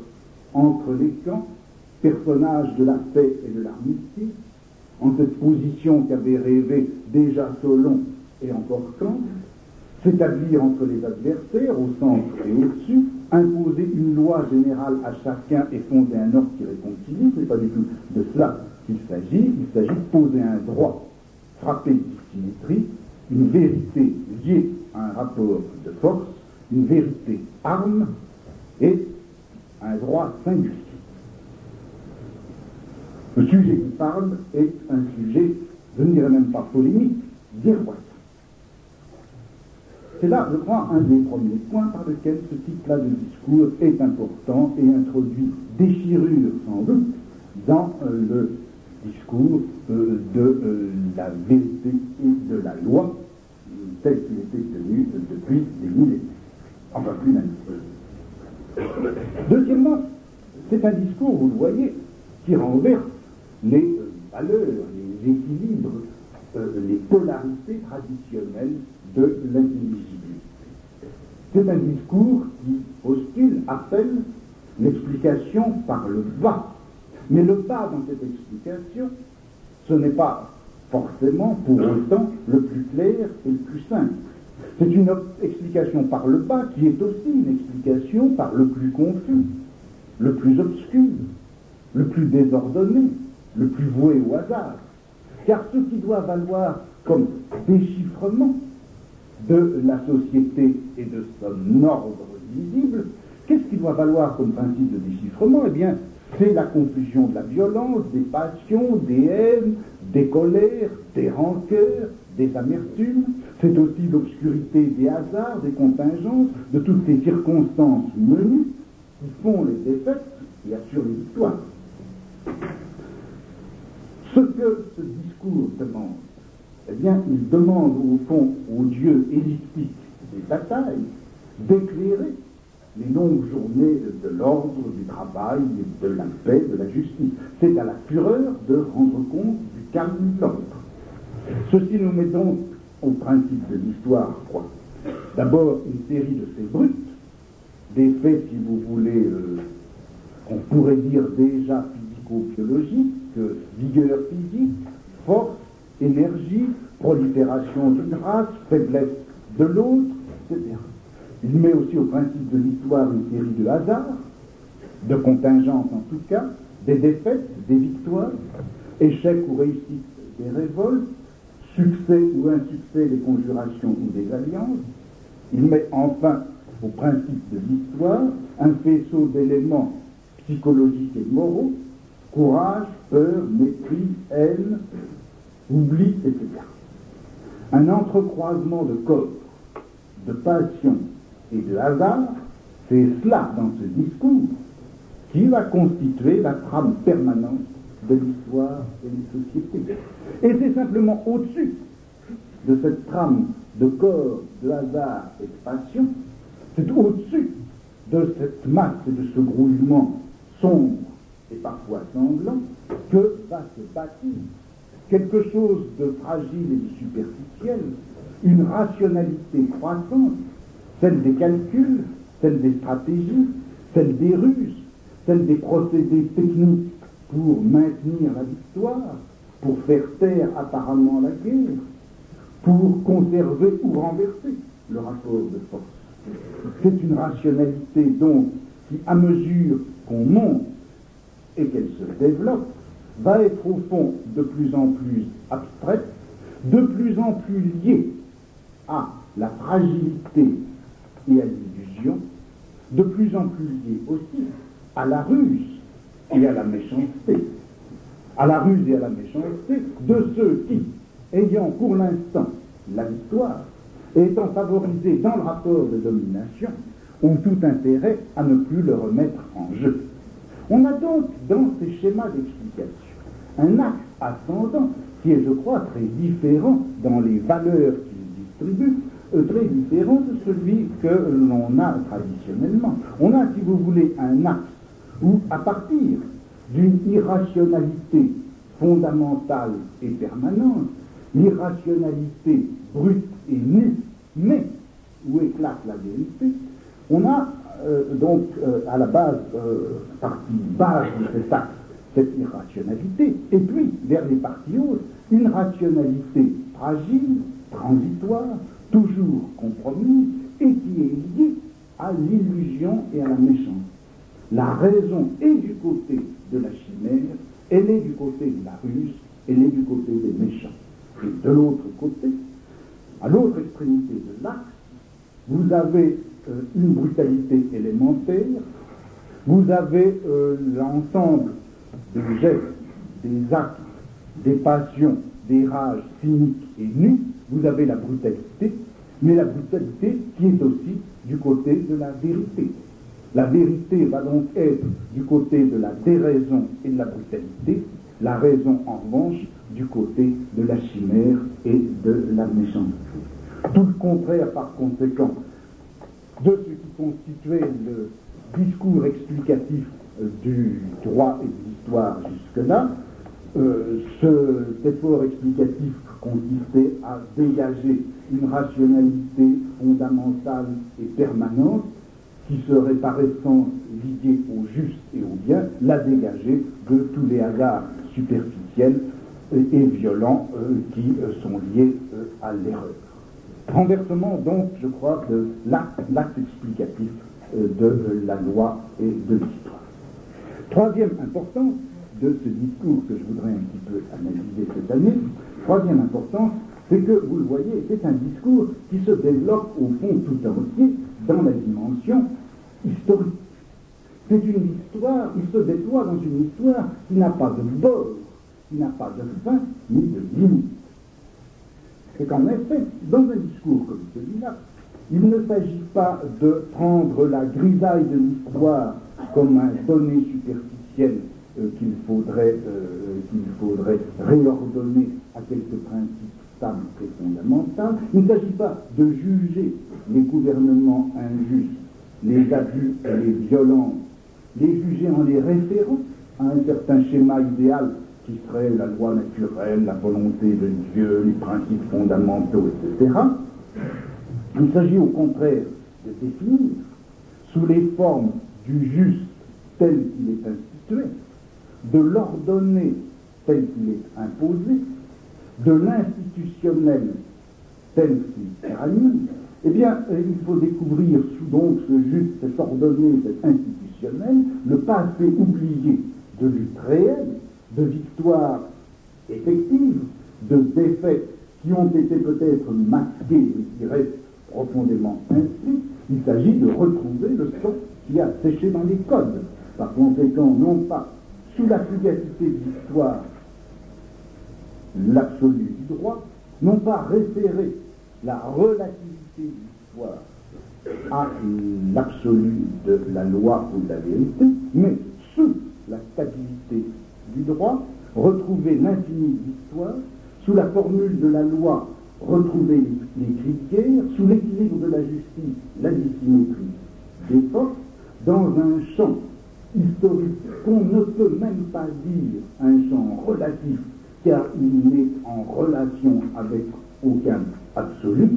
entre les camps, personnage de la paix et de l'armistice, en cette position qu'avait rêvé déjà Solon et encore Kant, s'établir entre les adversaires, au centre et au-dessus, imposer une loi générale à chacun et fonder un ordre qui réconcilie, ce n'est pas du tout de cela qu'il s'agit de poser un droit frappé de dissymétrie, une vérité liée à un rapport de force, une vérité arme et un droit singulier. Le sujet qui parle est un sujet, je ne dirais même pas polémique, guerroyer. C'est là, je crois, un des premiers points par lequel ce type-là de discours est important et introduit déchirure, sans doute, dans le discours de la vérité et de la loi, tel qu'il était tenu depuis des millénaires. Enfin, plus même. Deuxièmement, c'est un discours, vous le voyez, qui renverse les valeurs, les équilibres, les polarités traditionnelles de l'intelligibilité. C'est un discours qui postule, appelle l'explication par le bas. Mais le bas dans cette explication, ce n'est pas forcément pour autant le plus clair et le plus simple. C'est une explication par le bas qui est aussi une explication par le plus confus, le plus obscur, le plus désordonné, le plus voué au hasard. Car ce qui doit valoir comme déchiffrement de la société et de son ordre visible, qu'est-ce qui doit valoir comme principe de déchiffrement? Eh bien, c'est la confusion de la violence, des passions, des haines, des colères, des rancœurs, des amertumes. C'est aussi l'obscurité des hasards, des contingences, de toutes ces circonstances menues qui font les défaites et assurent les victoires. Ce que ce discours demande, eh bien, il demande au fond au Dieu elliptique des batailles d'éclairer les longues journées de l'ordre, du travail, de la paix, de la justice. C'est à la fureur de rendre compte du calme de l'ordre. Ceci nous met donc au principe de l'histoire, quoi. D'abord, une série de faits bruts, des faits, si vous voulez, on pourrait dire déjà physico-biologiques, vigueur physique, force, énergie, prolifération d'une race, faiblesse de l'autre, etc. Il met aussi au principe de l'histoire une série de hasards, de contingences en tout cas, des défaites, des victoires, échecs ou réussites des révoltes, succès ou insuccès des conjurations ou des alliances. Il met enfin au principe de l'histoire un faisceau d'éléments psychologiques et moraux, courage, peur, mépris, haine, oubli, etc. un entrecroisement de corps, de passion et de hasard, c'est cela dans ce discours qui va constituer la trame permanente de l'histoire et des sociétés. Et c'est simplement au-dessus de cette trame de corps, de hasard et de passion, c'est au-dessus de cette masse et de ce grouillement sombre et parfois sanglant que va se bâtir quelque chose de fragile et de superficiel, une rationalité croissante, celle des calculs, celle des stratégies, celle des ruses, celle des procédés techniques pour maintenir la victoire, pour faire taire apparemment la guerre, pour conserver ou renverser le rapport de force. C'est une rationalité donc qui, à mesure qu'on monte et qu'elle se développe, va être au fond de plus en plus abstraite, de plus en plus liée à la fragilité et à l'illusion, de plus en plus liée aussi à la ruse et à la méchanceté. À la ruse et à la méchanceté de ceux qui, ayant pour l'instant la victoire, et étant favorisés dans le rapport de domination, ont tout intérêt à ne plus le remettre en jeu. On a donc dans ces schémas d'explication un axe ascendant qui est, je crois, très différent dans les valeurs qu'il distribue, très différent de celui que l'on a traditionnellement. On a, si vous voulez, un axe où, à partir d'une irrationalité fondamentale et permanente, l'irrationalité brute et nue, mais où éclate la vérité, on a donc à la base, partie base de cet axe, cette irrationalité, et puis vers les parties hautes, une rationalité fragile, transitoire, toujours compromise, et qui est liée à l'illusion et à la méchanceté. La raison est du côté de la chimère, elle est du côté de la ruse, elle est du côté des méchants. Et de l'autre côté, à l'autre extrémité de l'axe, vous avez une brutalité élémentaire, vous avez l'ensemble des gestes, des actes, des passions, des rages cyniques et nues, vous avez la brutalité, mais la brutalité qui est aussi du côté de la vérité. La vérité va donc être du côté de la déraison et de la brutalité, la raison en revanche du côté de la chimère et de la méchanceté. Tout le contraire par conséquent de ce qui constituait le discours explicatif du droit et de l'histoire jusque-là. Cet effort explicatif consistait à dégager une rationalité fondamentale et permanente qui serait par essence liée au juste et au bien, la dégager de tous les hasards superficiels et violents qui sont liés à l'erreur. Renversement donc, je crois, de l'acte explicatif de la loi et de l'histoire. Troisième importance de ce discours que je voudrais un petit peu analyser cette année, troisième importance, c'est que, vous le voyez, c'est un discours qui se développe au fond tout entier dans la dimension historique. C'est une histoire, il se déploie dans une histoire qui n'a pas de bord, qui n'a pas de fin, ni de limite. C'est qu'en effet, dans un discours comme celui-là, il ne s'agit pas de prendre la grisaille de l'histoire comme un donné superficiel qu'il faudrait réordonner à quelques principes stables et fondamentaux. Il ne s'agit pas de juger les gouvernements injustes, les abus et les violences, les juger en les référant à un certain schéma idéal qui serait la loi naturelle, la volonté de Dieu, les principes fondamentaux, etc. Il s'agit au contraire de définir, sous les formes du juste tel qu'il est institué, de l'ordonné tel qu'il est imposé, de l'institutionnel tel qu'il ranime. Eh bien, il faut découvrir donc ce juste, cet ordonné, cet institutionnel, le passé oublié de lutte réelle, de victoires effectives, de défaites qui ont été peut-être masquées mais qui restent profondément inscrites. Il s'agit de retrouver le sang qui a séché dans les codes. Par conséquent, non pas sous la fugacité de l'histoire, l'absolu du droit, non pas référer la relativité de l'histoire à l'absolu de la loi ou de la vérité, mais sous la stabilité du droit, retrouver l'infini de l'histoire, sous la formule de la loi, retrouver les critères, sous l'équilibre de la justice, la dissymétrie des forces, dans un champ historique qu'on ne peut même pas dire un champ relatif, car il n'est en relation avec aucun absolu.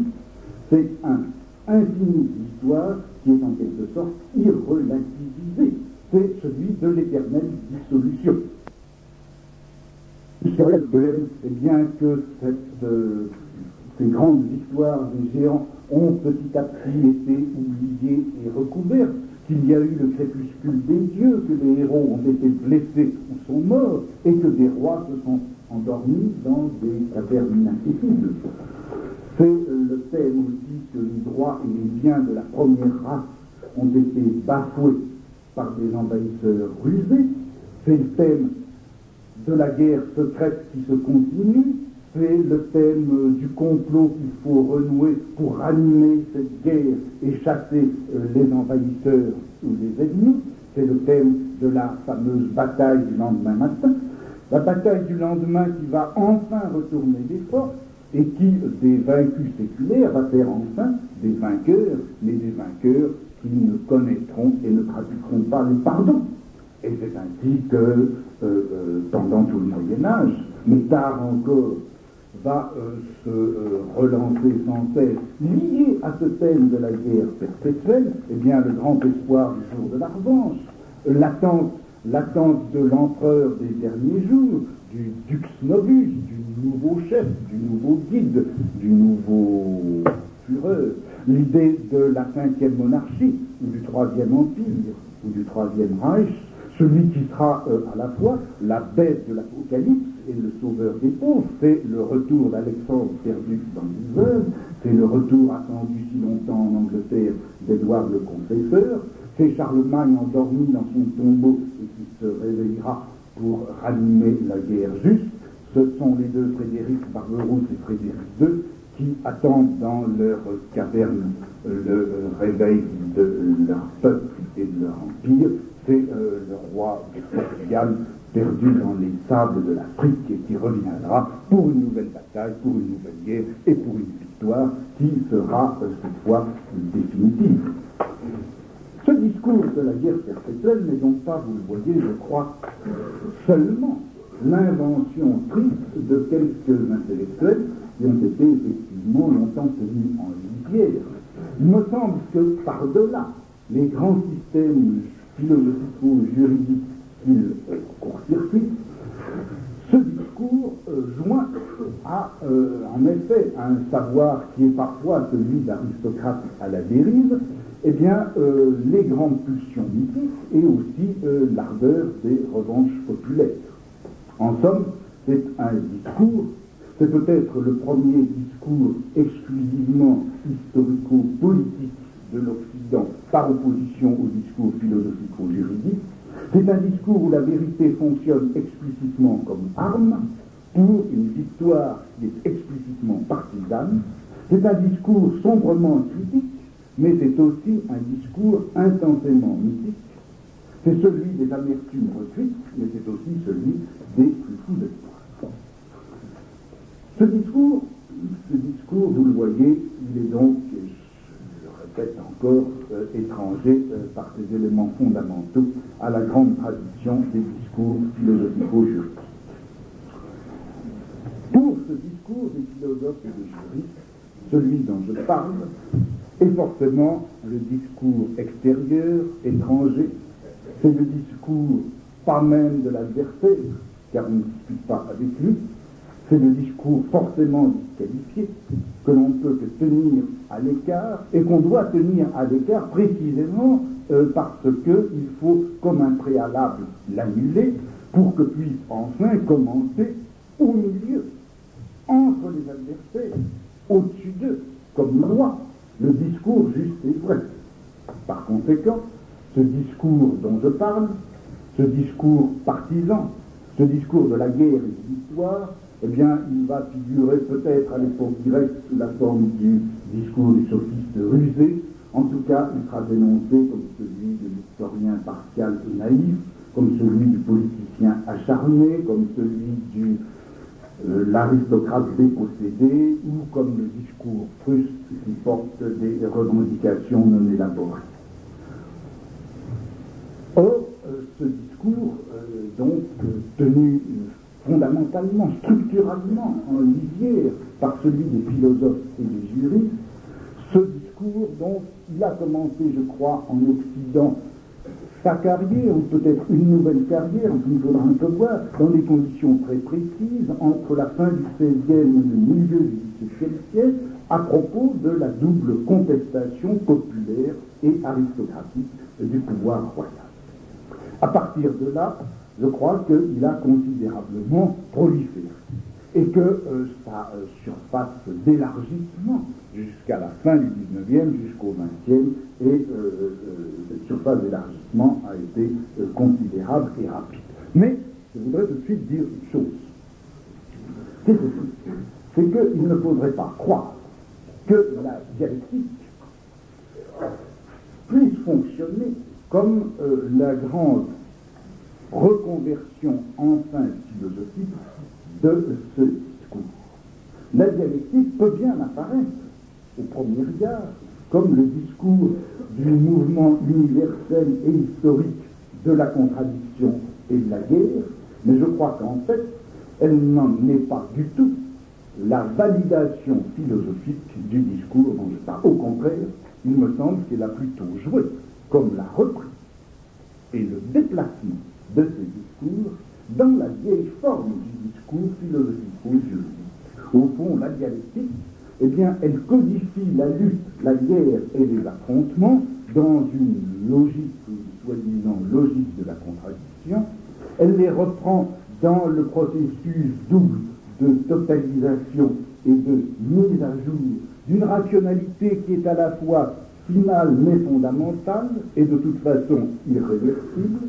C'est un infini d'histoire qui est en quelque sorte irrelativisé. C'est celui de l'éternelle dissolution. C'est bien que ces grandes histoires des géants ont petit à petit été oubliées et recouvertes, qu'il y a eu le crépuscule des dieux, que les héros ont été blessés ou sont morts, et que des rois se sont endormis dans des cavernes inaccessibles. C'est le thème aussi que les droits et les biens de la première race ont été bafoués par des envahisseurs rusés. C'est le thème de la guerre secrète qui se continue. C'est le thème du complot qu'il faut renouer pour ranimer cette guerre et chasser les envahisseurs ou les ennemis. C'est le thème de la fameuse bataille du lendemain matin. La bataille du lendemain qui va enfin retourner les forces et qui, des vaincus séculaires, va faire enfin des vainqueurs, mais des vainqueurs qui ne connaîtront et ne pratiqueront pas le pardon. Et c'est ainsi que, pendant tout le Moyen-Âge, mais tard encore, va se relancer sans cesse, lié à ce thème de la guerre perpétuelle, eh bien, le grand espoir du jour de la revanche, l'attente de l'empereur des derniers jours, du Dux Novus, du nouveau chef, du nouveau guide, du nouveau Führer, l'idée de la 5e monarchie, ou du 3e empire, ou du 3e Reich, celui qui sera à la fois la bête de l'Apocalypse et le sauveur des pauvres. C'est le retour d'Alexandre perdu dans l'hiver, c'est le retour attendu si longtemps en Angleterre d'Édouard le Confesseur, c'est Charlemagne endormi dans son tombeau et qui se réveillera pour ranimer la guerre juste. Ce sont les deux Frédéric Barberousse et Frédéric II qui attendent dans leur caverne le réveil de leur peuple et de leur empire. C'est le roi du Portugal perdu dans les sables de l'Afrique et qui reviendra pour une nouvelle bataille, pour une nouvelle guerre et pour une victoire qui sera cette fois définitive. Ce discours de la guerre perpétuelle n'est donc pas, vous le voyez, je crois, seulement l'invention triste de quelques intellectuels qui ont été effectivement longtemps tenus en lisière. Il me semble que par-delà les grands systèmes philosophico-juridiques qu'il court-circuite, ce discours joint à, en effet, à un savoir qui est parfois celui d'aristocrates à la dérive, eh bien, les grandes pulsions mythiques et aussi l'ardeur des revanches populaires. En somme, c'est un discours, c'est peut-être le premier discours exclusivement historico-politique de l'Occident par opposition au discours philosophico-juridique. C'est un discours où la vérité fonctionne explicitement comme arme pour une victoire qui est explicitement partisane. C'est un discours sombrement critique, mais c'est aussi un discours intensément mythique. C'est celui des amertumes recuites, mais c'est aussi celui des plus fous d'espoir. Ce discours, vous le voyez, il est donc, je le répète encore, étranger par ses éléments fondamentaux à la grande tradition des discours philosophico-juridiques. Pour ce discours des philosophes et des juristes, celui dont je parle est forcément le discours extérieur, étranger. C'est le discours pas même de l'adversaire, car on ne discute pas avec lui. C'est le discours forcément disqualifié, que l'on ne peut que tenir à l'écart, et qu'on doit tenir à l'écart précisément parce qu'il faut, comme un préalable, l'annuler pour que puisse enfin commencer au milieu, entre les adversaires, au-dessus d'eux, comme loi, le discours juste et vrai. Par conséquent, ce discours dont je parle, ce discours partisan, ce discours de la guerre et de l'histoire, eh bien, il va figurer peut-être à l'époque grecque sous la forme du discours des sophistes rusés. En tout cas, il sera dénoncé comme celui de l'historien partial et naïf, comme celui du politicien acharné, comme celui de l'aristocrate dépossédé, ou comme le discours fruste qui porte des revendications non élaborées. Or, ce discours, tenu fondamentalement, structuralement en lisière par celui des philosophes et des juristes, ce discours, donc, il a commencé, je crois, en Occident, sa carrière, ou peut-être une nouvelle carrière, il faudra un peu voir, dans des conditions très précises, entre la fin du XVIe et le milieu du XVIIe siècle, à propos de la double contestation populaire et aristocratique du pouvoir royal. À partir de là, je crois qu'il a considérablement proliféré et que sa surface d'élargissement jusqu'à la fin du XIXe, jusqu'au XXe, et cette surface d'élargissement a été considérable et rapide. Mais je voudrais tout de suite dire une chose. C'est ceci, c'est qu'il ne faudrait pas croire que la dialectique puisse fonctionner comme la grande reconversion enfin philosophique de ce discours. La dialectique peut bien apparaître au premier regard comme le discours du mouvement universel et historique de la contradiction et de la guerre, mais je crois qu'en fait, elle n'en est pas du tout la validation philosophique du discours dont je parle. Au contraire, il me semble qu'elle a plutôt joué comme la reprise et le déplacement de ces discours dans la vieille forme du discours philosophico-juridique. Au fond, la dialectique, eh bien, elle codifie la lutte, la guerre et les affrontements dans une logique, soi-disant logique de la contradiction. Elle les reprend dans le processus double de totalisation et de mise à jour d'une rationalité qui est à la fois finale mais fondamentale et de toute façon irréversible.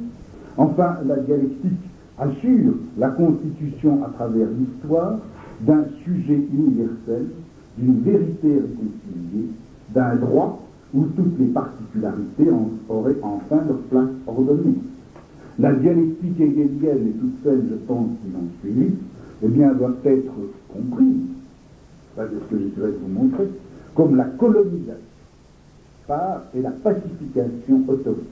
Enfin, la dialectique assure la constitution à travers l'histoire d'un sujet universel, d'une vérité réconciliée, d'un droit où toutes les particularités auraient enfin leur place ordonnée. La dialectique hegélienne et toutes celles, je pense, qui l'ont suivi, eh bien, doivent être comprises, c'est ce que j'essaierai de vous montrer, comme la colonisation par et la pacification autoritaire,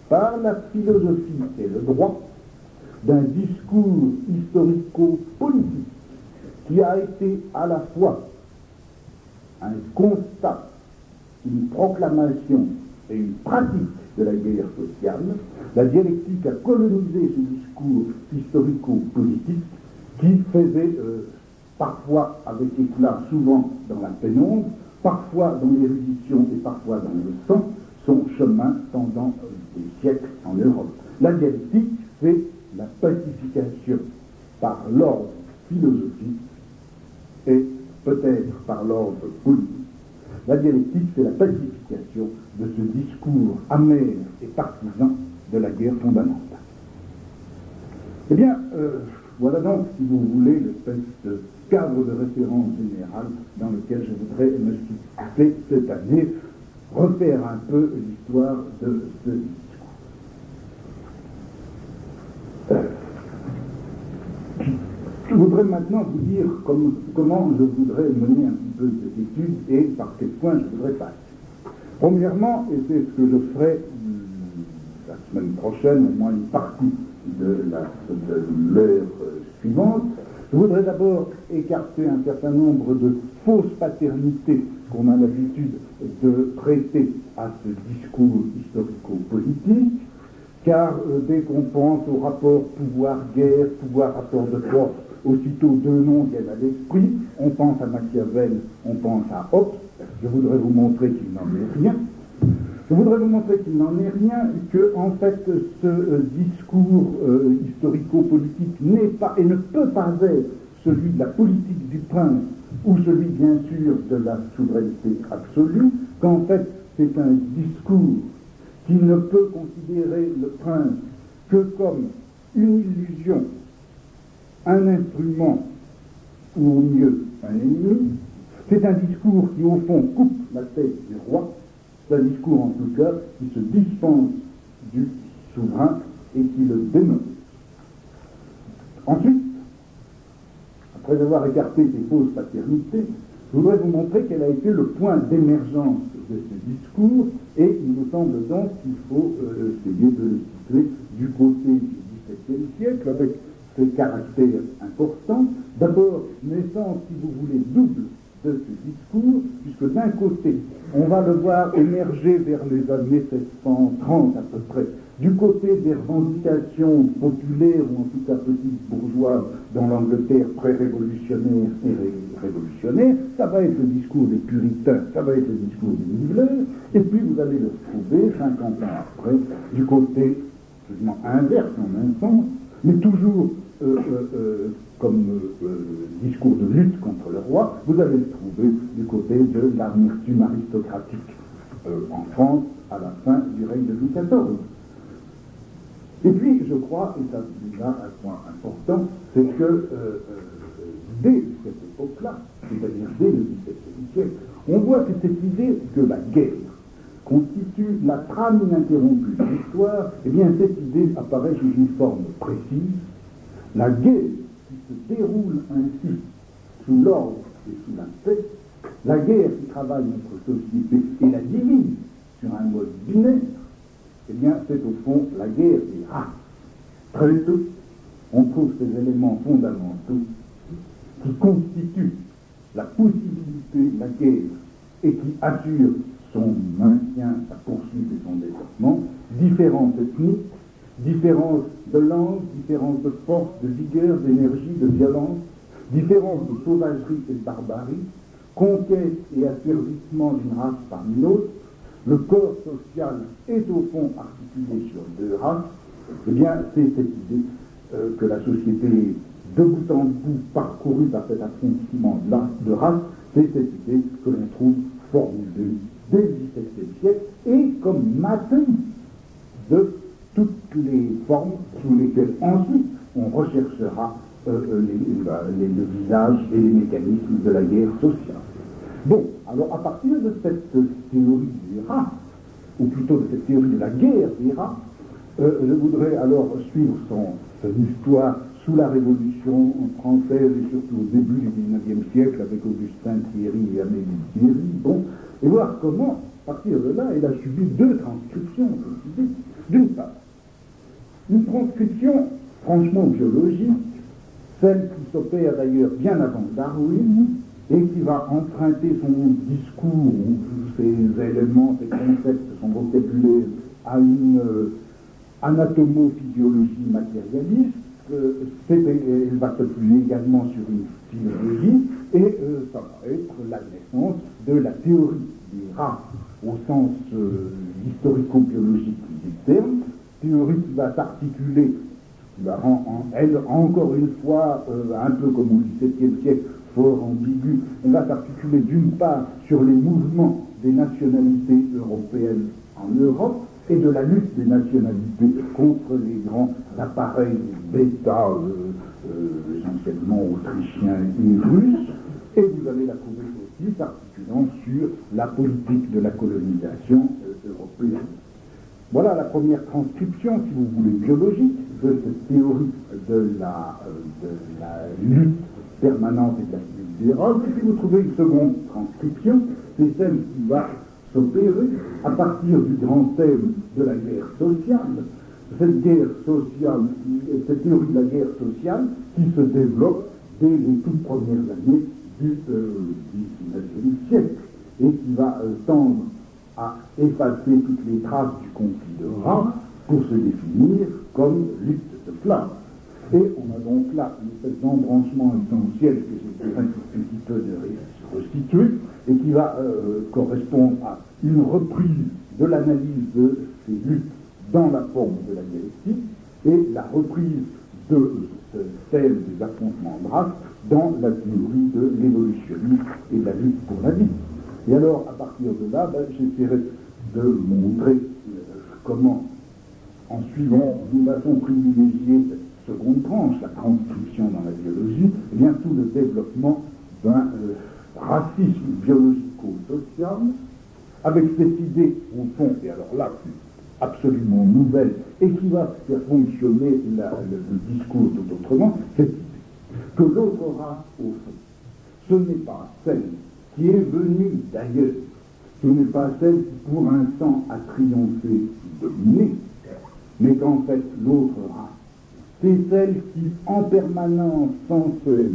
par la philosophie et le droit d'un discours historico-politique qui a été à la fois un constat, une proclamation et une pratique de la guerre sociale. La dialectique a colonisé ce discours historico-politique qui faisait parfois avec éclat, souvent dans la pénombre, parfois dans l'érudition et parfois dans le sang, son chemin pendant des siècles en Europe. La dialectique, c'est la pacification par l'ordre philosophique et peut-être par l'ordre politique. La dialectique, c'est la pacification de ce discours amer et partisan de la guerre fondamentale. Eh bien, voilà donc, si vous voulez, l'espèce de cadre de référence général dans lequel je voudrais me situer cette année, refaire un peu l'histoire de ce discours. Je voudrais maintenant vous dire comment je voudrais mener un petit peu cette étude et par quel point je voudrais passer. Premièrement, et c'est ce que je ferai la semaine prochaine, au moins une partie de l'heure suivante, je voudrais d'abord écarter un certain nombre de fausses paternités qu'on a l'habitude de prêter à ce discours historico-politique, car dès qu'on pense au rapport pouvoir-guerre, pouvoir-rapport de force, aussitôt deux noms viennent à l'esprit, on pense à Machiavel, on pense à Hobbes. Je voudrais vous montrer qu'il n'en est rien. Je voudrais vous montrer qu'il n'en est rien, que en fait ce discours historico-politique n'est pas et ne peut pas être celui de la politique du prince ou celui bien sûr de la souveraineté absolue, qu'en fait c'est un discours qui ne peut considérer le prince que comme une illusion, un instrument ou au mieux un ennemi. C'est un discours qui, au fond, coupe la tête du roi. C'est un discours, en tout cas, qui se dispense du souverain et qui le dénonce. Ensuite, après avoir écarté ces fausses paternités, je voudrais vous montrer quel a été le point d'émergence de ce discours, et il me semble donc qu'il faut essayer de le situer du côté du XVIIe siècle, avec ses caractères importants. D'abord, naissance, si vous voulez, double de ce discours, puisque d'un côté, on va le voir émerger vers les années 1730 à peu près, du côté des revendications populaires, ou en tout cas petites bourgeoises, dans l'Angleterre pré-révolutionnaire et révolutionnaire. Ça va être le discours des puritains, ça va être le discours des niveleurs, et puis vous allez le trouver, 50 ans après, du côté absolument inverse en un sens, mais toujours comme discours de lutte contre le roi, vous allez le trouver du côté de l'amertume aristocratique en France à la fin du règne de Louis XIV. Et puis, je crois, et ça c'est là un point important, c'est que dès cette époque-là, c'est-à-dire dès le XVIIe siècle, on voit que cette idée que la guerre constitue la trame ininterrompue de l'histoire, eh bien cette idée apparaît sous une forme précise. La guerre qui se déroule ainsi sous l'ordre et sous la paix, la guerre qui travaille notre société et la divise sur un mode binaire, eh bien c'est au fond la guerre des races. Très tôt, on trouve ces éléments fondamentaux qui constituent la possibilité de la guerre et qui assurent son maintien, sa poursuite et son développement, différences ethniques, différences de langue, différences de force, de vigueur, d'énergie, de violence, différences de sauvagerie et de barbarie, conquête et asservissement d'une race parmi l'autre. Le corps social est au fond articulé sur deux races. Eh bien, c'est cette idée que la société, de bout en bout, parcourue par cet affrontement de races, c'est cette idée que l'on trouve formulée dès le XVIIe siècle et comme matin de toutes les formes sous lesquelles ensuite on recherchera le visage et les mécanismes de la guerre sociale. Bon, alors à partir de cette théorie des races, ou plutôt de cette théorie de la guerre des races, je voudrais alors suivre son histoire sous la Révolution française et surtout au début du XIXe siècle avec Augustin Thierry et Amélie Thierry, bon, et voir comment, à partir de là, elle a subi deux transcriptions. D'une part, une transcription franchement biologique, celle qui s'opère d'ailleurs bien avant Darwin, et qui va emprunter son discours, ou ses éléments, ses concepts, son vocabulaire, à une anatomophysiologie matérialiste. Elle va s'appuyer également sur une philologie, et ça va être la naissance de la théorie des races au sens historico-biologique du terme, théorie qui va s'articuler, qui va elle, encore une fois, un peu comme au XVIIe siècle, fort ambigu, elle va s'articuler d'une part sur les mouvements des nationalités européennes en Europe, et de la lutte des nationalités contre les grands appareils d'État, essentiellement autrichiens et russes, et vous allez la trouver aussi s'articulant sur la politique de la colonisation européenne. Voilà la première transcription, si vous voulez, biologique de cette théorie de la lutte permanente et de la lutte des races. Et puis vous trouvez une seconde transcription, c'est celle qui va s'opérer à partir du grand thème de la guerre sociale, cette guerre sociale, cette théorie de la guerre sociale qui se développe dès les toutes premières années du XIXe siècle et qui va tendre à effacer toutes les traces du conflit de race pour se définir comme lutte de classe. Et on a donc là une espèce d'embranchement essentiel que j'essaierai un petit peu de restituer et qui va correspondre à une reprise de l'analyse de ces luttes dans la forme de la dialectique et la reprise de ce thème des affrontements de race dans la théorie de l'évolutionnisme et de la lutte pour la vie. Et alors, à partir de là, j'essaierai de montrer comment, en suivant d'une façon privilégiée cette seconde tranche, la transcription dans la biologie, eh bien tout le développement d'un racisme biologico-social, avec cette idée, au fond, et alors là, absolument nouvelle, et qui va faire fonctionner le discours tout autrement, cette idée que l'autre race, au fond, ce n'est pas celle qui est venue d'ailleurs, ce n'est pas celle qui pour un temps a triomphé, dominé, mais qu'en fait l'autre race, c'est celle qui en permanence, sans cesse,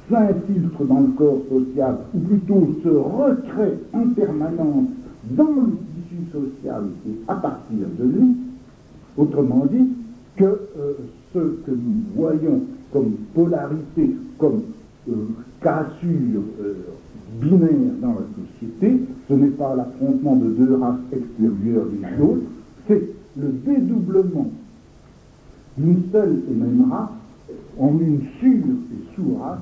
s'infiltre dans le corps social, ou plutôt se recrée en permanence dans le tissu social et à partir de lui, autrement dit, que ce que nous voyons comme polarité, comme cassure binaire dans la société, ce n'est pas l'affrontement de deux races extérieures l'une à l'autre, c'est le dédoublement d'une seule et même race en une sur- et sous-race,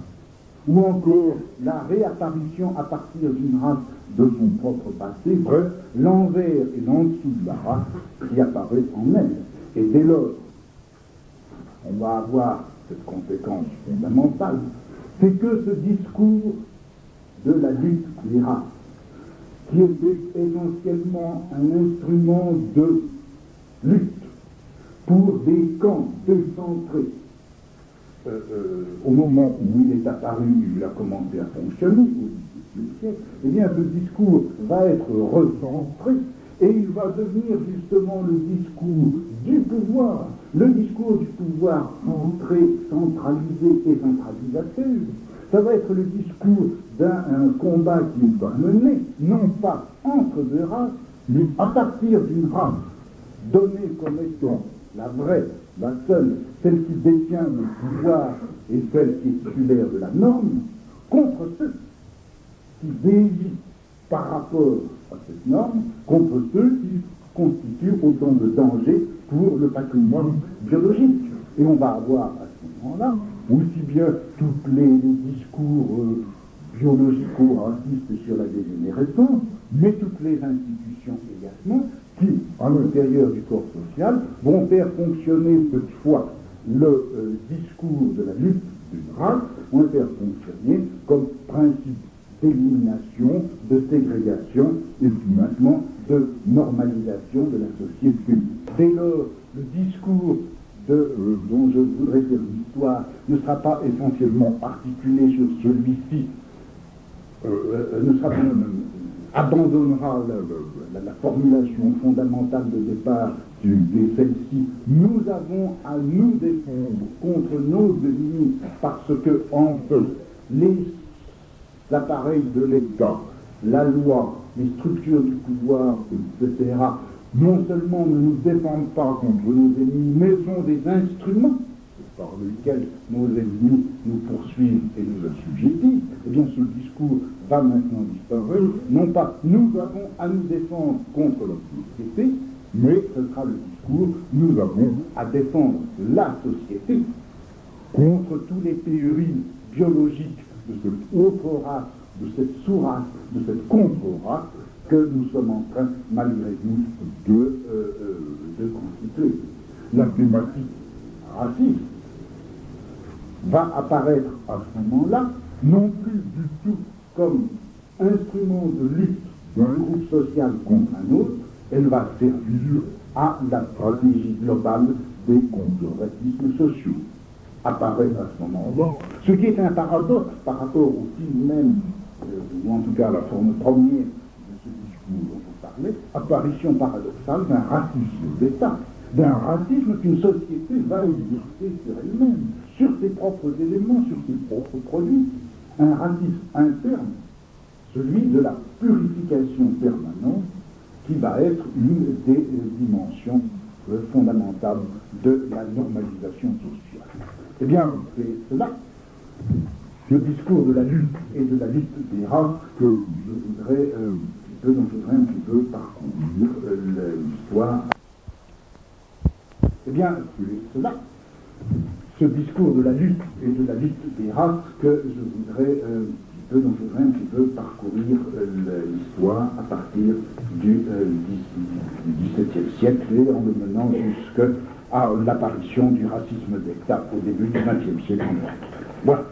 ou encore la réapparition à partir d'une race de son propre passé, bref, l'envers et l'en-dessous de la race qui apparaît en elle. Et dès lors, on va avoir cette conséquence fondamentale, c'est que ce discours de la lutte des races, qui était essentiellement un instrument de lutte pour des camps décentrés, au moment où il est apparu, il a commencé à fonctionner, au XVIIIe siècle, eh bien ce discours va être recentré et il va devenir justement le discours du pouvoir, le discours du pouvoir centré, centralisé et centralisateur. Ça va être le discours d'un combat qui va mener, non pas entre deux races, mais à partir d'une race donnée comme étant la vraie, la seule, celle qui détient le pouvoir et celle qui est titulaire de la norme, contre ceux qui dévient par rapport à cette norme, contre ceux qui constituent autant de dangers pour le patrimoine biologique. Et on va avoir à ce moment-là aussi bien tous les discours biologico-racistes sur la dégénérescence, mais toutes les institutions également qui, à l'intérieur du corps social, vont faire fonctionner cette fois le discours de la lutte d'une race, vont faire fonctionner comme principe d'élimination, de ségrégation et finalement de normalisation de la société. Dès lors, le discours dont je voudrais faire l'histoire ne sera pas essentiellement articulé sur celui-ci, abandonnera la formulation fondamentale de départ de celle-ci. Nous avons à nous défendre contre nos ennemis parce que, en fait, les appareils de l'État, la loi, les structures du pouvoir, etc., non seulement ne nous défendent pas contre nos ennemis, mais sont des instruments par lesquels nos ennemis nous poursuivent et nous assujettissent, eh bien ce discours va maintenant disparaître. Non pas nous avons à nous défendre contre la société, mais ce sera le discours nous avons à défendre la société contre tous les périls biologiques de cette autre race, de cette sous-race, de cette contre-race que nous sommes en train, malgré nous, de constituer. La thématique raciste va apparaître à ce moment-là, non plus du tout comme instrument de lutte d'un groupe social contre un autre, elle va servir à la stratégie globale des conservatismes sociaux. Apparaît à ce moment-là, ce qui est un paradoxe par rapport au film même, ou en tout cas la forme première de ce discours dont vous parlez, apparition paradoxale d'un racisme d'État, d'un racisme qu'une société va exercer sur elle-même, sur ses propres éléments, sur ses propres produits, un racisme interne, celui de la purification permanente, qui va être une des dimensions fondamentales de la normalisation sociale. Eh bien, c'est cela, ce discours de la lutte et de la lutte des races que je voudrais un petit peu parcourir l'histoire. Eh bien, c'est cela, ce discours de la lutte et de la lutte des races que je voudrais un petit peu parcourir l'histoire à partir du XVIIe siècle et en le menant jusqu'à à l'apparition du racisme d'État au début du XXe siècle en Europe. Voilà.